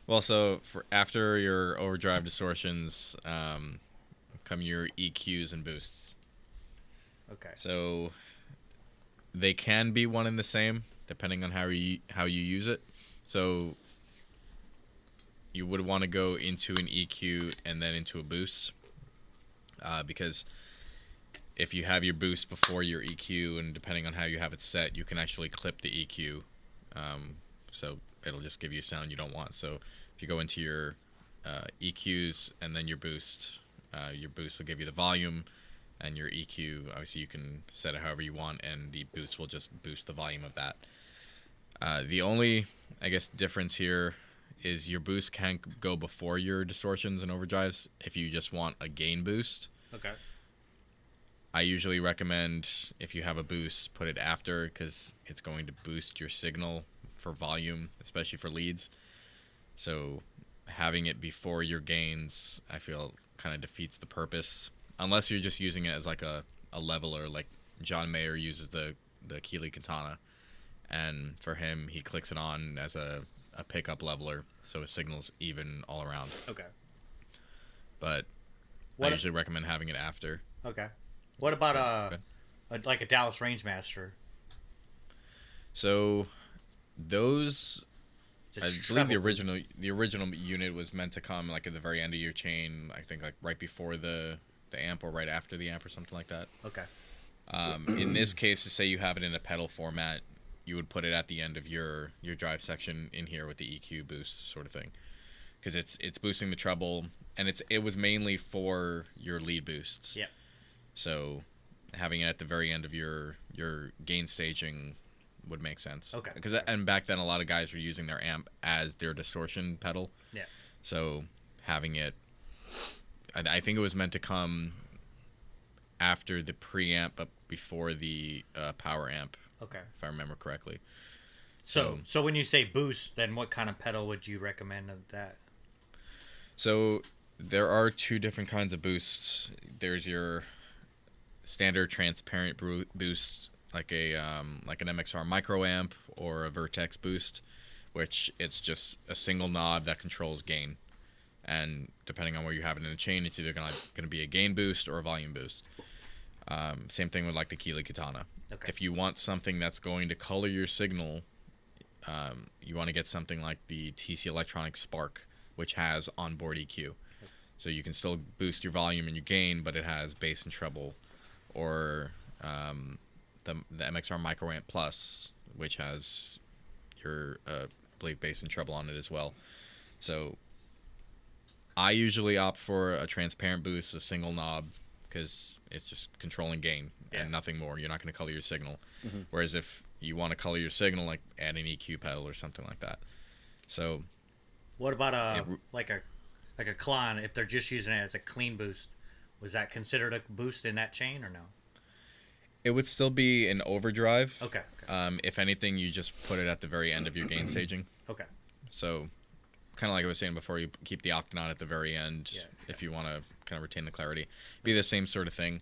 Well, so after your overdrive distortions, come your EQs and boosts. Okay. So they can be one and the same, depending on how you use it. So you would want to go into an EQ and then into a boost, because if you have your boost before your EQ, and depending on how you have it set, you can actually clip the EQ, so it'll just give you a sound you don't want. So if you go into your EQs and then your boost will give you the volume, and your EQ, obviously you can set it however you want, and the boost will just boost the volume of that. The only, I guess, difference here is your boost can't go before your distortions and overdrives if you just want a gain boost. Okay. I usually recommend, if you have a boost, put it after, because it's going to boost your signal for volume, especially for leads. So having it before your gains, I feel, kind of defeats the purpose, unless you're just using it as like a leveler, like John Mayer uses the Keeley Katana, and for him, he clicks it on as a pickup leveler, so it signals even all around. Okay. But I usually recommend having it after. Okay. What about like a Dallas Rangemaster? So those, I believe the original unit was meant to come like at the very end of your chain. I think like right before the amp or right after the amp or something like that. Okay. In this case, to say you have it in a pedal format, you would put it at the end of your drive section in here with the EQ boost sort of thing, because it's boosting the treble, and it was mainly for your lead boosts. Yeah. So having it at the very end of your gain staging would make sense. Okay. And back then a lot of guys were using their amp as their distortion pedal. Yeah. So having it, I think it was meant to come after the preamp but before the power amp. Okay. If I remember correctly. So when you say boost, then what kind of pedal would you recommend of that? So there are two different kinds of boosts. There's your standard transparent boost, like like an MXR micro amp or a Vertex boost, which it's just a single knob that controls gain, and depending on where you have it in the chain, it's either gonna be a gain boost or a volume boost. Same thing with like the Keeley Katana. Okay. If you want something that's going to color your signal, you want to get something like the TC Electronics Spark, which has onboard EQ. So you can still boost your volume and your gain, but it has bass and treble. Or the MXR Microamp Plus, which has your, I believe, bass and treble on it as well. So I usually opt for a transparent boost, a single knob, because it's just controlling gain and nothing more. You're not going to color your signal. Mm-hmm. Whereas if you want to color your signal, like add an EQ pedal or something like that. So what about like a Klon? If they're just using it as a clean boost, was that considered a boost in that chain or no? It would still be an overdrive. Okay. If anything, you just put it at the very end of your gain staging. Okay. So kind of like I was saying before, you keep the Octonaut at the very end if you want to kind of retain the clarity. Be the same sort of thing.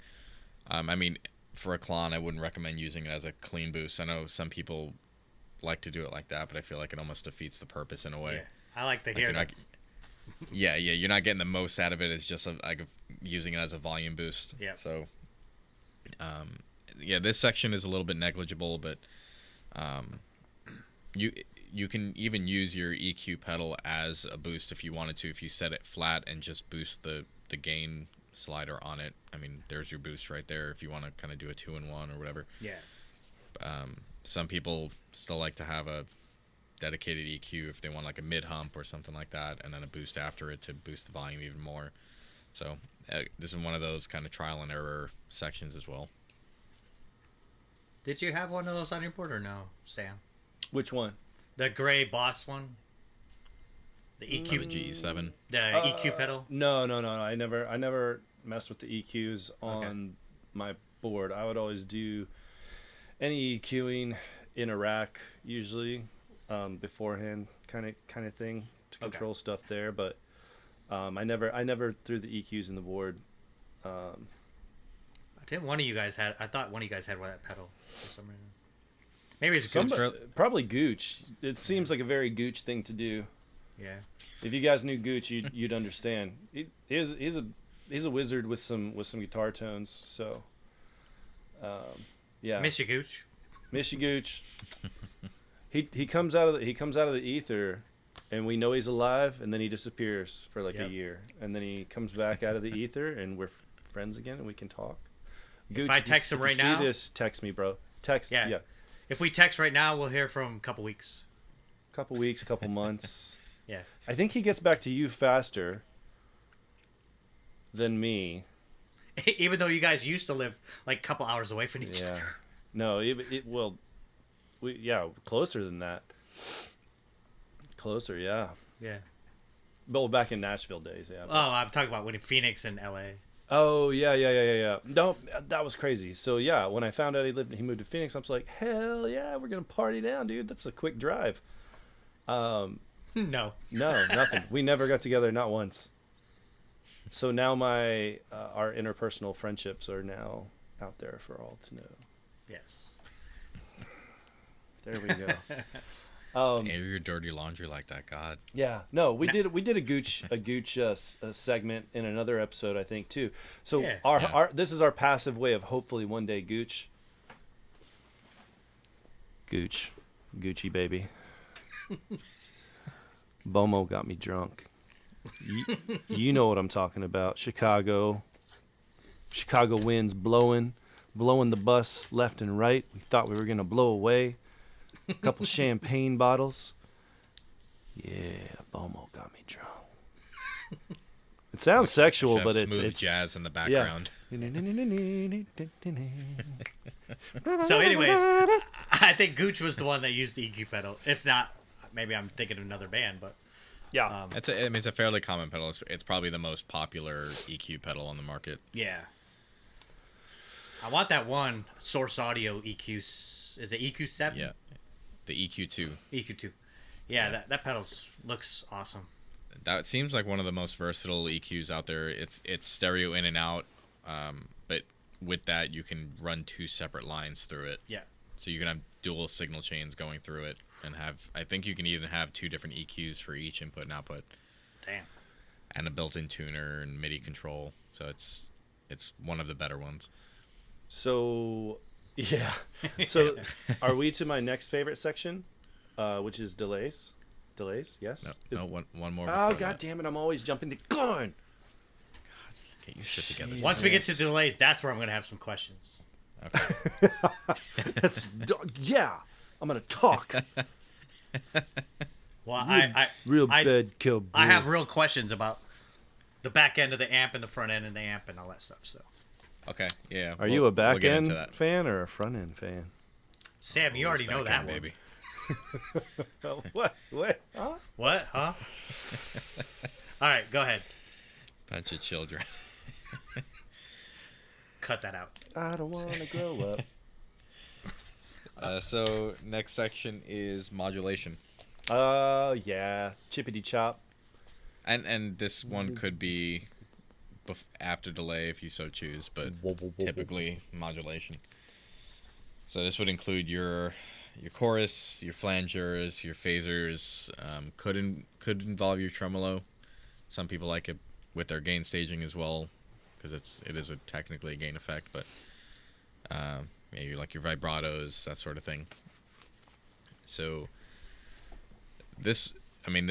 I mean, for a Klon, I wouldn't recommend using it as a clean boost. I know some people like to do it like that, but I feel like it almost defeats the purpose in a way. Yeah. I like to hear that. You're not getting the most out of it. It's just like using it as a volume boost. Yeah. So, this section is a little bit negligible, but you can even use your EQ pedal as a boost if you wanted to. If you set it flat and just boost the gain slider on it, I mean, there's your boost right there if you want to kind of do a 2-in-1 or whatever. Yeah. Some people still like to have a dedicated EQ if they want like a mid hump or something like that, and then a boost after it to boost the volume even more. So this is one of those kind of trial and error sections as well. Did you have one of those on your board or no, Sam? Which one? The gray Boss one. The EQ. The GE7. The EQ pedal. No. I never messed with the EQs on my board. I would always do any EQing in a rack usually beforehand, kind of thing to control stuff there. But I never threw the EQs in the board. I think one of you guys had. I thought one of you guys had that pedal for some reason. Maybe it's Gooch. Probably Gooch. It seems like a very Gooch thing to do. Yeah. If you guys knew Gooch, you'd understand. He's a wizard with some guitar tones. So, yeah. Miss you, Gooch. Miss you, Gooch. He comes out of the ether, and we know he's alive, and then he disappears for like a year, and then he comes back out of the ether, and we're friends again, and we can talk. Gooch, if I text him right now, see this, text me, bro. Text. Yeah. If we text right now, we'll hear from a couple weeks. Couple months. Yeah. I think he gets back to you faster than me. Even though you guys used to live like a couple hours away from each other. No, closer than that. Closer, yeah. Yeah. Well, back in Nashville days, yeah. Oh, I'm talking about when in Phoenix and LA. Oh, yeah. No, that was crazy. So, yeah, when I found out he moved to Phoenix, I was like, hell yeah, we're going to party down, dude. That's a quick drive. No, nothing. We never got together, not once. So now our interpersonal friendships are now out there for all to know. Yes. There we go. Air your dirty laundry like that, God. Yeah, no, we did a Gooch segment in another episode, I think, too. So our this is our passive way of hopefully one day Gooch, Gucci baby. Bomo got me drunk. You know what I'm talking about. Chicago winds blowing the bus left and right. We thought we were gonna blow away. A couple champagne bottles. Yeah, Bomo got me drunk. It sounds sexual, but it's jazz in the background. So, anyways, I think Gooch was the one that used the EQ pedal. If not, maybe I'm thinking of another band, but yeah, it's a fairly common pedal. It's probably the most popular EQ pedal on the market. Yeah. I want that one Source Audio EQ. Is it EQ7? Yeah. The EQ2. EQ2. Yeah. That pedal looks awesome. That seems like one of the most versatile EQs out there. It's stereo in and out, but with that, you can run 2 separate lines through it. Yeah. So you can have dual signal chains going through it, and I think you can even have 2 different EQs for each input and output. Damn. And a built-in tuner and MIDI control. So it's one of the better ones. So, yeah. So, are we to my next favorite section, which is delays? Delays, yes? No, one more. Oh, God damn it. I'm always jumping the gun. Get your shit together. Once we get to delays, that's where I'm going to have some questions. Okay. Yeah. I'm going to talk. Well, bad kill. I have real questions about the back end of the amp and the front end and the amp and all that stuff. So, Okay, yeah. Are you a back get end into that. fan or a front end fan? Sam, you already know that one. baby. Oh, what? Huh? What? Huh? All right, go ahead. Bunch of children. Cut that out. I don't want to grow up. So next section is modulation. Yeah. Chippity chop. And this one could be after delay if you so choose, but typically modulation. So this would include your chorus, your flangers, your phasers. Could involve your tremolo. Some people like it with their gain staging as well, because it is technically a gain effect. But yeah, you like your vibratos, that sort of thing. So this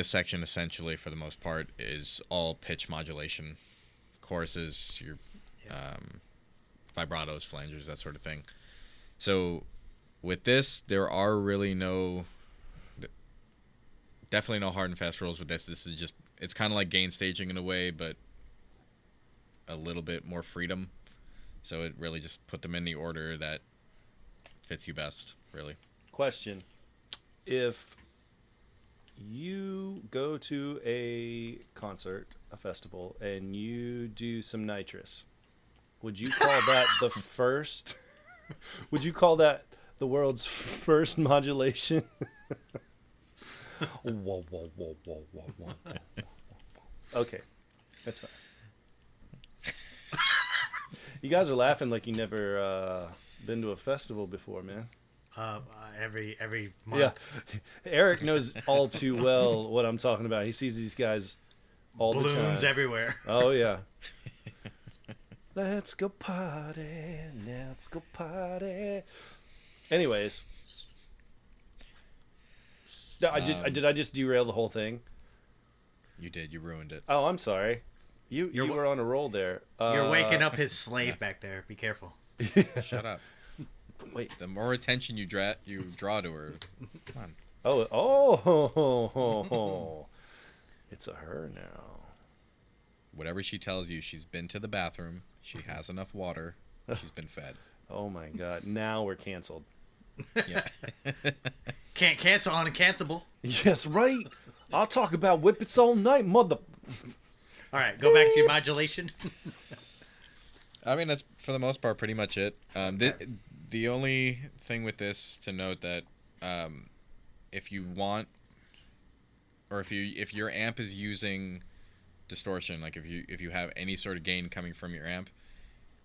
section essentially, for the most part, is all pitch modulation, choruses, your vibratos, flangers, that sort of thing. So with this, there are really definitely no hard and fast rules with this. This is just, it's kind of like gain staging in a way, but a little bit more freedom. So it really just put them in the order that fits you best, really. Question. If you go to a concert, a festival, and you do some nitrous, would you call that the first? Would you call that the world's first modulation? Whoa. Okay, that's fine. You guys are laughing like you never been to a festival before, man. Every month. Yeah, Eric knows all too well what I'm talking about. He sees these guys all the time. Balloons everywhere. Oh yeah. Let's go party. Let's go party. Anyways, did I just derail the whole thing? You did. You ruined it. Oh, I'm sorry. You were on a roll there. You're waking up his slave back there. Be careful. Shut up. Wait. The more attention you draw to her. Come on. Oh. It's a her now. Whatever she tells you, she's been to the bathroom. She has enough water. She's been fed. Oh my God! Now we're canceled. Yeah. Can't cancel uncancelable. Yes, right. I'll talk about whippets all night, mother. All right, go back to your modulation. I mean, that's for the most part pretty much it. The only thing with this to note that if you want, or if your amp is using distortion, like if you have any sort of gain coming from your amp,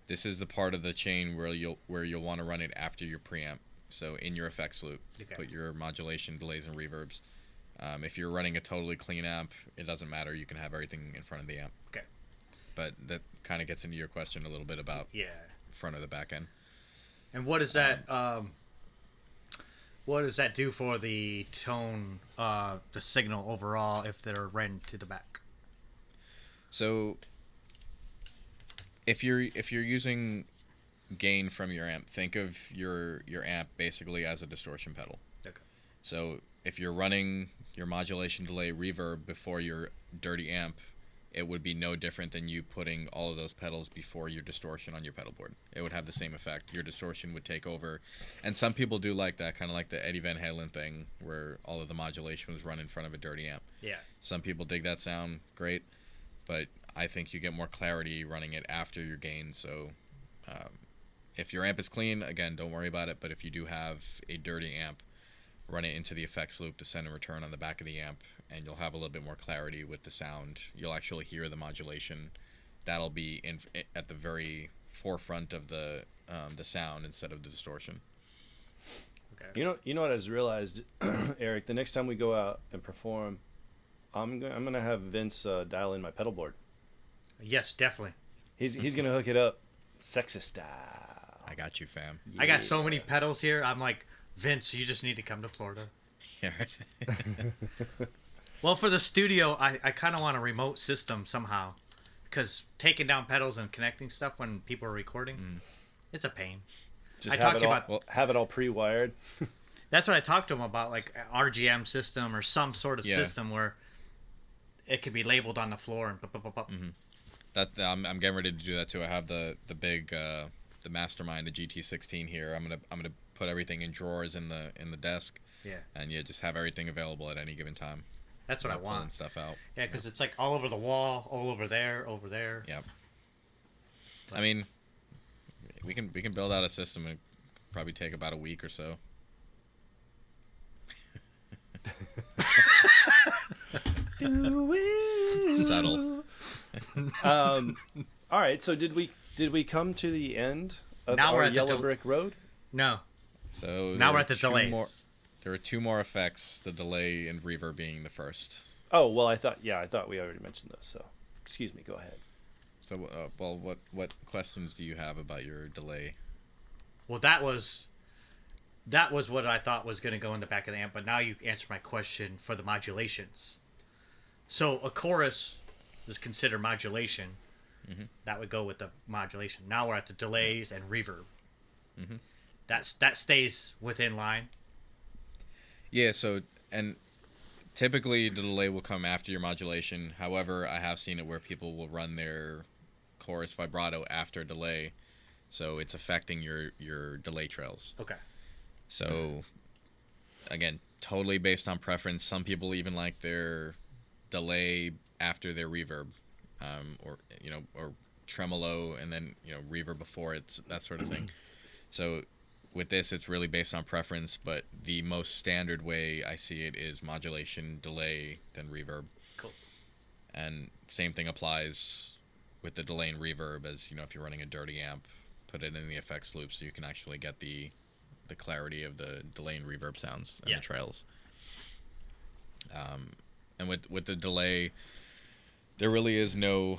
this is the part of the chain where you'll want to run it after your preamp. So in your effects loop, put your modulation, delays, and reverbs. If you're running a totally clean amp, it doesn't matter. You can have everything in front of the amp. Okay. But that kind of gets into your question a little bit about front of the back end. And what does that what does that do for the tone, the signal overall if they're ran to the back? So if you're using gain from your amp, think of your amp basically as a distortion pedal. Okay. So if you're running your modulation, delay, reverb before your dirty amp, it would be no different than you putting all of those pedals before your distortion on your pedal board. It would have the same effect. Your distortion would take over. And some people do like that, kind of like the Eddie Van Halen thing where all of the modulation was run in front of a dirty amp. Yeah. Some people dig that sound, great. But I think you get more clarity running it after your gain. So if your amp is clean, again, don't worry about it. But if you do have a dirty amp, run it into the effects loop to send and return on the back of the amp, and you'll have a little bit more clarity with the sound. You'll actually hear the modulation. That'll be at the very forefront of the sound instead of the distortion. Okay. You know what I just realized, Eric. The next time we go out and perform, I'm gonna have Vince dial in my pedal board. Yes, definitely. He's gonna hook it up, sexist style. I got you, fam. I got so many pedals here. I'm like, Vince, you just need to come to Florida. Yeah, right. Well, for the studio, I kind of want a remote system somehow, because taking down pedals and connecting stuff when people are recording, it's a pain. Just I talked to you about have it all pre-wired. That's what I talked to him about, like an RGM system or some sort of Yeah. system where it could be labeled on the floor and That I'm getting ready to do that too. I have the big the Mastermind, the GT16 here. I'm gonna put everything in drawers in the desk. Yeah. And just have everything available at any given time. That's what I Pulling want. stuff out. Yeah, because it's like all over the wall, all over there, over there. Yep. I mean, we can build out a system. It probably take about a week or so. Subtle. All right. So did we come to the end of Now we're our at the Yellow Brick Road? No. So Now we're at the delays. There are two more effects, the delay and reverb being the first. Oh well, I thought we already mentioned those. So, excuse me. Go ahead. So, well, what questions do you have about your delay? Well, that was what I thought was going to go in the back of the amp, but now you answered my question for the modulations. So a chorus is considered modulation. Mm-hmm. That would go with the modulation. Now we're at the delays and reverb. Mm-hmm. That stays within line. Yeah, so, and typically the delay will come after your modulation. However, I have seen it where people will run their chorus vibrato after delay, so it's affecting your delay trails. Okay. So, again, totally based on preference. Some people even like their delay after their reverb, or tremolo and then reverb before it, that sort of thing. So with this, it's really based on preference, but the most standard way I see it is modulation, delay, then reverb. Cool. And same thing applies with the delay and reverb as, if you're running a dirty amp, put it in the effects loop so you can actually get the clarity of the delay and reverb sounds and the trails. And with the delay, there really is no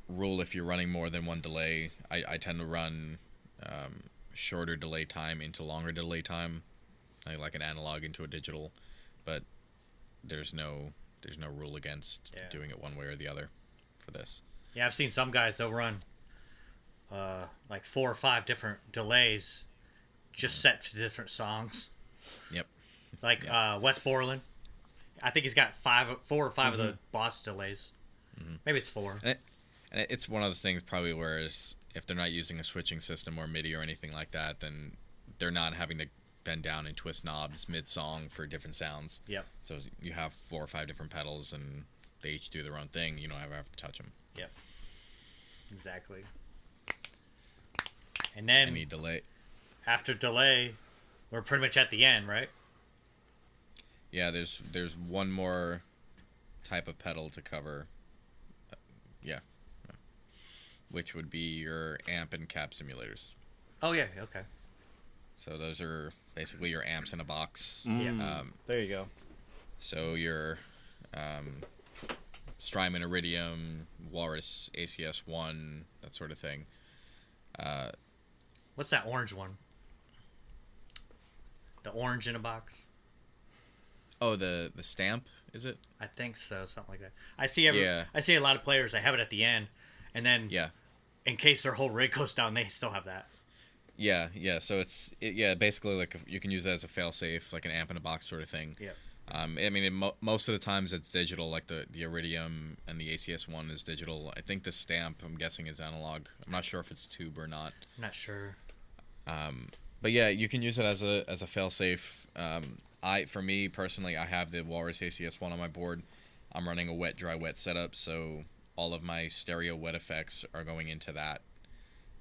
rule if you're running more than one delay. I tend to run shorter delay time into longer delay time, like an analog into a digital, but there's no rule against doing it one way or the other for this. Yeah, I've seen some guys, they'll run like 4 or 5 different delays just set to different songs. Yep. Like Wes Borland. I think he's got 4 or 5 of the boss delays. Maybe it's 4. And it's one of those things probably where if they're not using a switching system or MIDI or anything like that, then they're not having to bend down and twist knobs mid-song for different sounds. Yep. So you have 4 or 5 different pedals and they each do their own thing. You don't ever have to touch them. Yep. Exactly. And then Any delay. after delay, we're pretty much at the end, right? Yeah, there's one more type of pedal to cover. Which would be your amp and cab simulators. Oh yeah, okay. So those are basically your amps in a box. Yeah. There you go. So your Strymon Iridium, Walrus ACS1, that sort of thing. What's that orange one? The orange in a box? Oh, the stamp, is it? I think so, something like that. I see a lot of players, they have it at the end, and then in case their whole rig goes down, they still have that. Yeah. So it's basically like you can use that as a fail-safe, like an amp in a box sort of thing. Yeah. I mean, most of the times it's digital, like the Iridium and the ACS1 is digital. I think the stamp, I'm guessing, is analog. I'm not sure if it's tube or not. I'm not sure. But yeah, you can use it as a fail-safe. For me personally, I have the Walrus ACS1 on my board. I'm running a wet, dry, wet setup, so all of my stereo wet effects are going into that.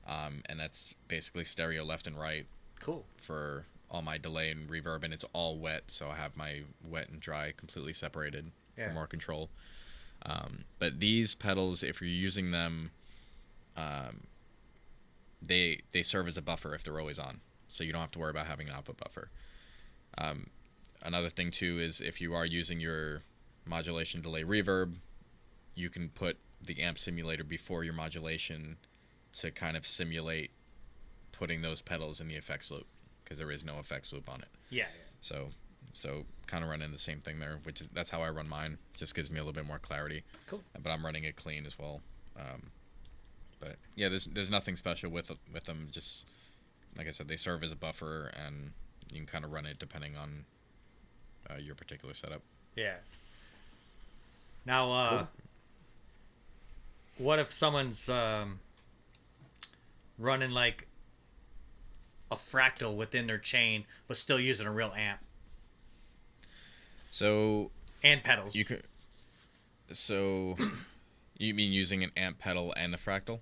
And that's basically stereo left and right. Cool. For all my delay and reverb, and it's all wet, so I have my wet and dry completely separated for more control. But these pedals, if you're using them they serve as a buffer if they're always on, so you don't have to worry about having an output buffer. Another thing too is if you are using your modulation delay reverb, you can put the amp simulator before your modulation to kind of simulate putting those pedals in the effects loop, because there is no effects loop on it. Yeah. So kind of running the same thing there, that's how I run mine. Just gives me a little bit more clarity. Cool. But I'm running it clean as well. But yeah, there's nothing special with them. Just like I said, they serve as a buffer, and you can kind of run it depending on your particular setup. Yeah. Now, Cool. What if someone's running like a fractal within their chain, but still using a real amp So and pedals? you could. So you mean using an amp pedal and a fractal?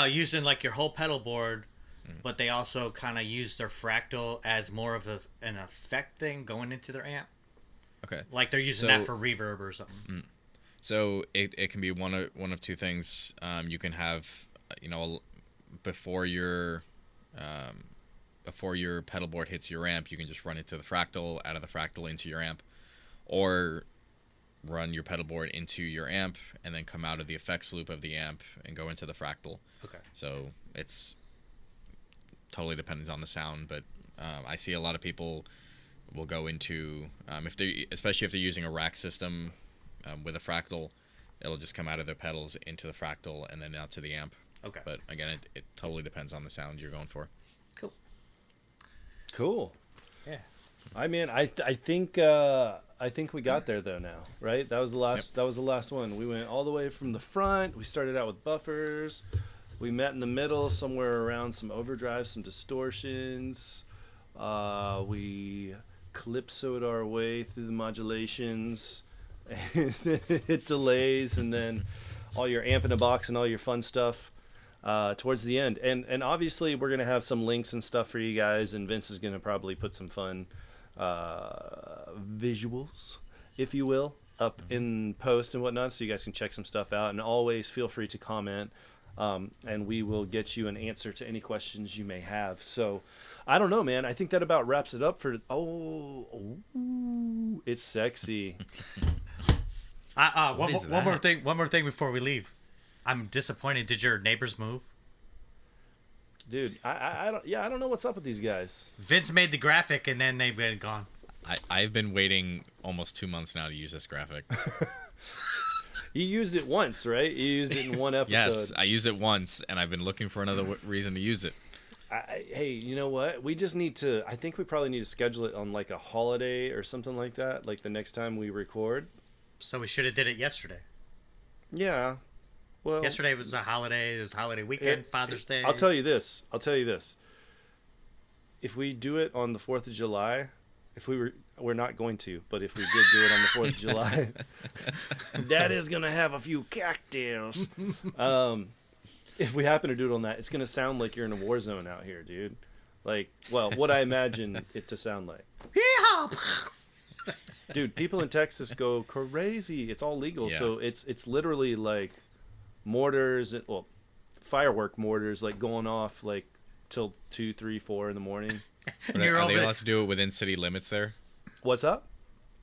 Using like your whole pedal board, but they also kind of use their fractal as more of an effect thing going into their amp. Okay. Like they're using that for reverb or something. So it can be one of two things. You can have, before your pedal board hits your amp, you can just run it to the fractal, out of the fractal into your amp, or run your pedal board into your amp and then come out of the effects loop of the amp and go into the fractal. Okay. So it's totally depends on the sound, but I see a lot of people will go into especially if they're using a rack system with a fractal, it'll just come out of their pedals into the fractal and then out to the amp. Okay. But again, it totally depends on the sound you're going for. Cool. Yeah. I mean, I think we got there though now, right? That was the last. Yep. That was the last one. We went all the way from the front. We started out with buffers. We met in the middle, somewhere around some overdrive, some distortions. We calypsoed our way through the modulations, and it delays, and then all your amp in a box and all your fun stuff. Towards the end, and obviously we're gonna have some links and stuff for you guys, and Vince is gonna probably put some fun visuals, if you will, up in post and whatnot, so you guys can check some stuff out. And always feel free to comment, and we will get you an answer to any questions you may have. So I don't know, man, I think that about wraps it up for it's sexy. One more thing before we leave. I'm disappointed. Did your neighbors move? Dude, I don't know what's up with these guys. Vince made the graphic and then they've been gone. I've been waiting almost 2 months now to use this graphic. You used it once, right? You used it in one episode. Yes, I used it once, and I've been looking for another reason to use it. Hey, you know what? We just need to. I think we probably need to schedule it on like a holiday or something like that. Like the next time we record. So we should have did it yesterday. Yeah. Well, yesterday was a holiday. It was a holiday weekend, Father's Day. I'll tell you this. If we do it on the 4th of July, we're not going to, but if we did do it on the 4th of July, that is going to have a few cocktails. If we happen to do it on that, it's going to sound like you're in a war zone out here, dude. Like, well, what I imagine it to sound like. Dude, people in Texas go crazy. It's all legal, Yeah. so it's literally like mortars, firework mortars, like going off like till 2, 3, 4 in the morning. Are they allowed to do it within city limits there? What's up?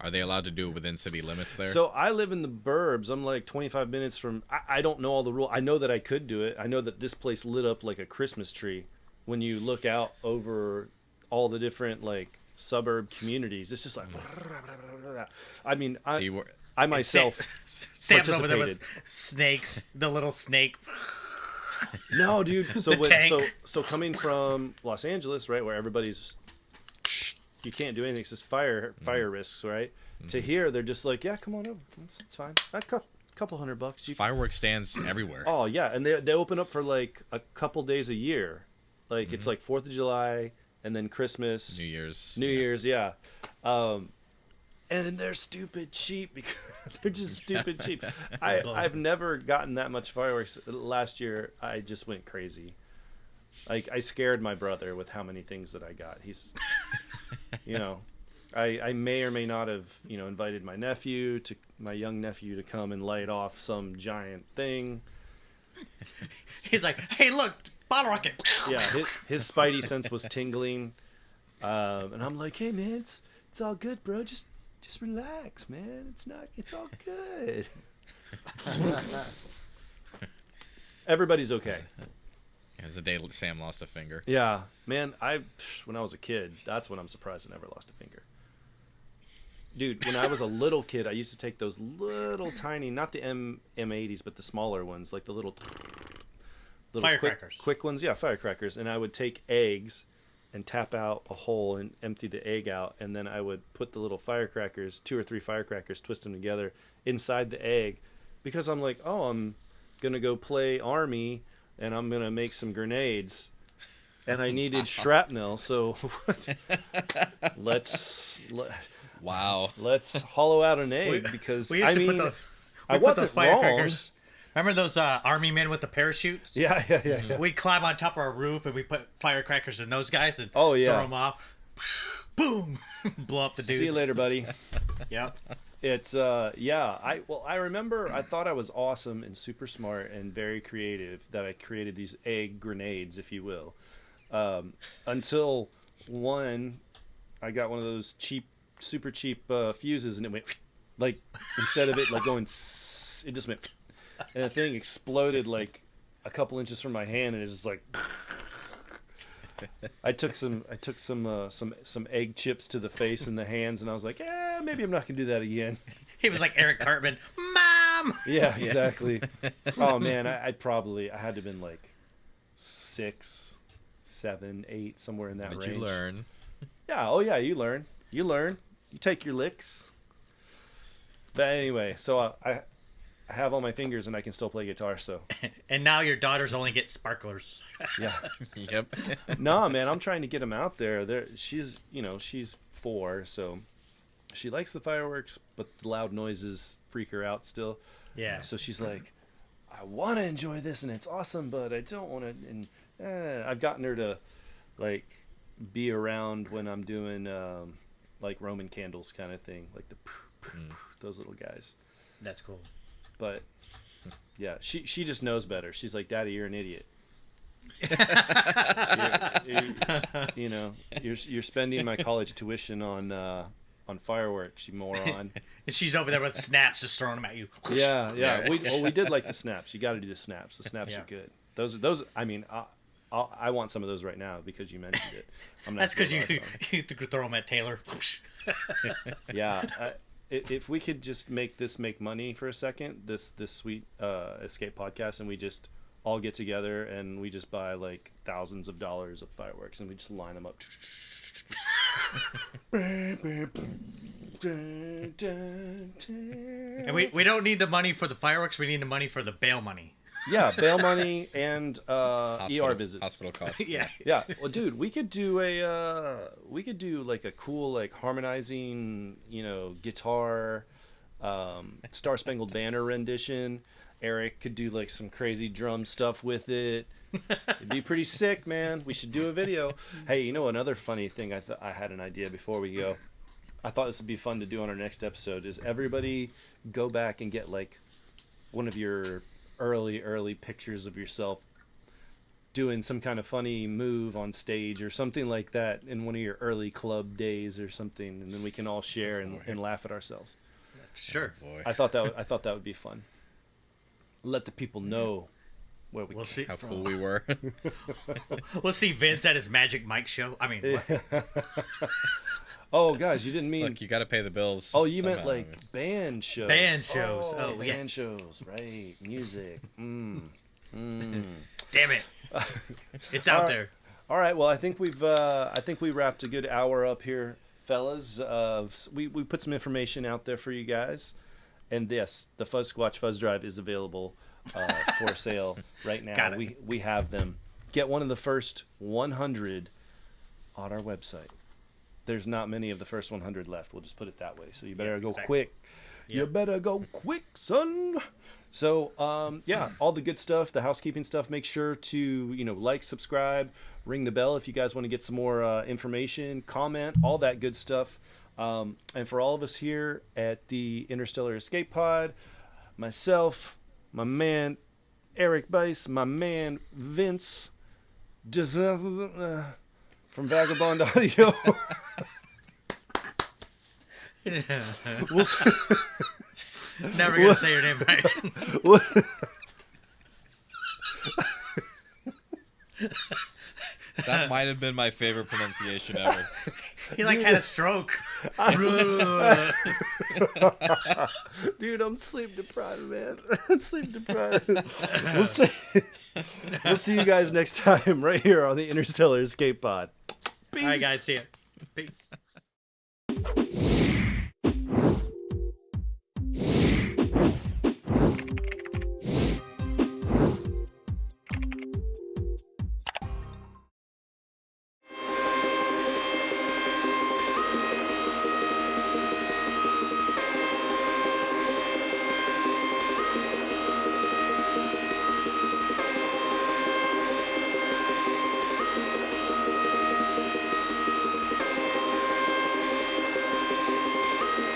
Are they allowed to do it within city limits there? So I live in the burbs. I'm like 25 minutes from. I don't know all the rules. I know that I could do it. I know that this place lit up like a Christmas tree when you look out over all the different like suburb communities. It's just like. I mean, I myself Sam's over there with snakes, the little snake. No, dude. So coming from Los Angeles, right, where everybody's, you can't do anything. It's just fire risks, right? Mm-hmm. To here, they're just like, yeah, come on over. It's fine. A couple $100. Fireworks stands everywhere. Oh yeah, and they open up for like a couple days a year. Like it's like 4th of July and then Christmas, New Year's, yeah. And they're stupid cheap because they're just stupid cheap. I've never gotten that much fireworks. Last year, I just went crazy. Like, I scared my brother with how many things that I got. He's, I may or may not have, invited my young nephew to come and light off some giant thing. He's like, hey, look, bottle rocket. Yeah, his spidey sense was tingling, and I'm like, hey man, it's all good, bro. Just relax, man. It's all good. Everybody's okay. It was the day Sam lost a finger. Yeah, man. When I was a kid, that's when I'm surprised I never lost a finger. Dude, when I was a little kid, I used to take those little tiny, not the M80s, but the smaller ones, like the little firecrackers. Quick ones, yeah, firecrackers. And I would take eggs and tap out a hole and empty the egg out, and then I would put the little firecrackers, 2 or 3 firecrackers, twist them together inside the egg, because I'm like, oh, I'm gonna go play army, and I'm gonna make some grenades, and I needed shrapnel, so let's hollow out an egg, because we used to put those firecrackers. Remember those army men with the parachutes? Yeah. We'd climb on top of our roof and we put firecrackers in those guys and throw them off. Boom! Blow up the dudes. See you later, buddy. Yep. It's I remember I thought I was awesome and super smart and very creative that I created these egg grenades, if you will. Until I got one of those super cheap fuses, and it went like, instead of it like going, it just went, and the thing exploded like a couple inches from my hand, and it's just like. I took some egg chips to the face and the hands, and I was like, maybe I'm not gonna do that again. He was like Eric Cartman, Mom. Yeah, exactly. Oh man, I had to have been like 6, 7, 8, somewhere in that range. But you learn. Yeah. Oh yeah, you learn. You take your licks. But anyway, so I have all my fingers and I can still play guitar. So. And now your daughters only get sparklers. Yeah. Yep. Nah, man, I'm trying to get them out there. She's 4, so she likes the fireworks, but the loud noises freak her out still. Yeah. So she's like, I want to enjoy this and it's awesome, but I don't want to. And I've gotten her to like be around when I'm doing like Roman candles kind of thing, like those little guys. That's cool. But yeah, she just knows better. She's like, Daddy, you're an idiot. You're spending my college tuition on fireworks, you moron. And she's over there with snaps, just throwing them at you. Yeah. We did like the snaps. You got to do the snaps. The snaps are good. Those. I mean, I want some of those right now because you mentioned it. That's because you throw them at Taylor. Yeah. If we could just make money for a second, this sweet Escape podcast, and we just all get together and we just buy like thousands of dollars of fireworks and we just line them up. And we don't need the money for the fireworks. We need the money for the bail money. Yeah, bail money and ER visits. Hospital costs. Yeah. Well, dude, we could do like a cool like harmonizing, guitar, Star Spangled Banner rendition. Eric could do like some crazy drum stuff with it. It'd be pretty sick, man. We should do a video. Hey, another funny thing I had an idea before we go. I thought this would be fun to do on our next episode is everybody go back and get like one of your early pictures of yourself doing some kind of funny move on stage or something like that in one of your early club days or something, and then we can all share and laugh at ourselves. Sure. Oh, boy. I thought that would be fun. Let the people know where we see how cool we were. We'll see Vince at his Magic Mike show. I mean, what? Oh, guys, you didn't mean. Look, you got to pay the bills. Oh, you meant like band shows. Band shows. Oh, band yes. shows. Right, music. Damn it! It's out there. All right. Well, I think we wrapped a good hour up here, fellas. We put some information out there for you guys, and yes, the Fuzzsquatch Fuzzdrive is available for sale right now. Got it. We have them. Get one of the first 100 on our website. There's not many of the first 100 left. We'll just put it that way. So you better go quick. Yep. You better go quick, son. So, all the good stuff, the housekeeping stuff, make sure to, like, subscribe, ring the bell if you guys want to get some more information, comment, all that good stuff. And for all of us here at the Interstellar Escape Pod, myself, my man Eric Bice, my man Vince, Just from Vagabond Audio. We'll Never gonna say your name right. That might have been my favorite pronunciation ever. He like had a stroke. Dude, I'm sleep deprived, man. I'm sleep deprived. We'll see you guys next time right here on the Interstellar Escape Pod. Peace. All right, guys, see ya. Peace.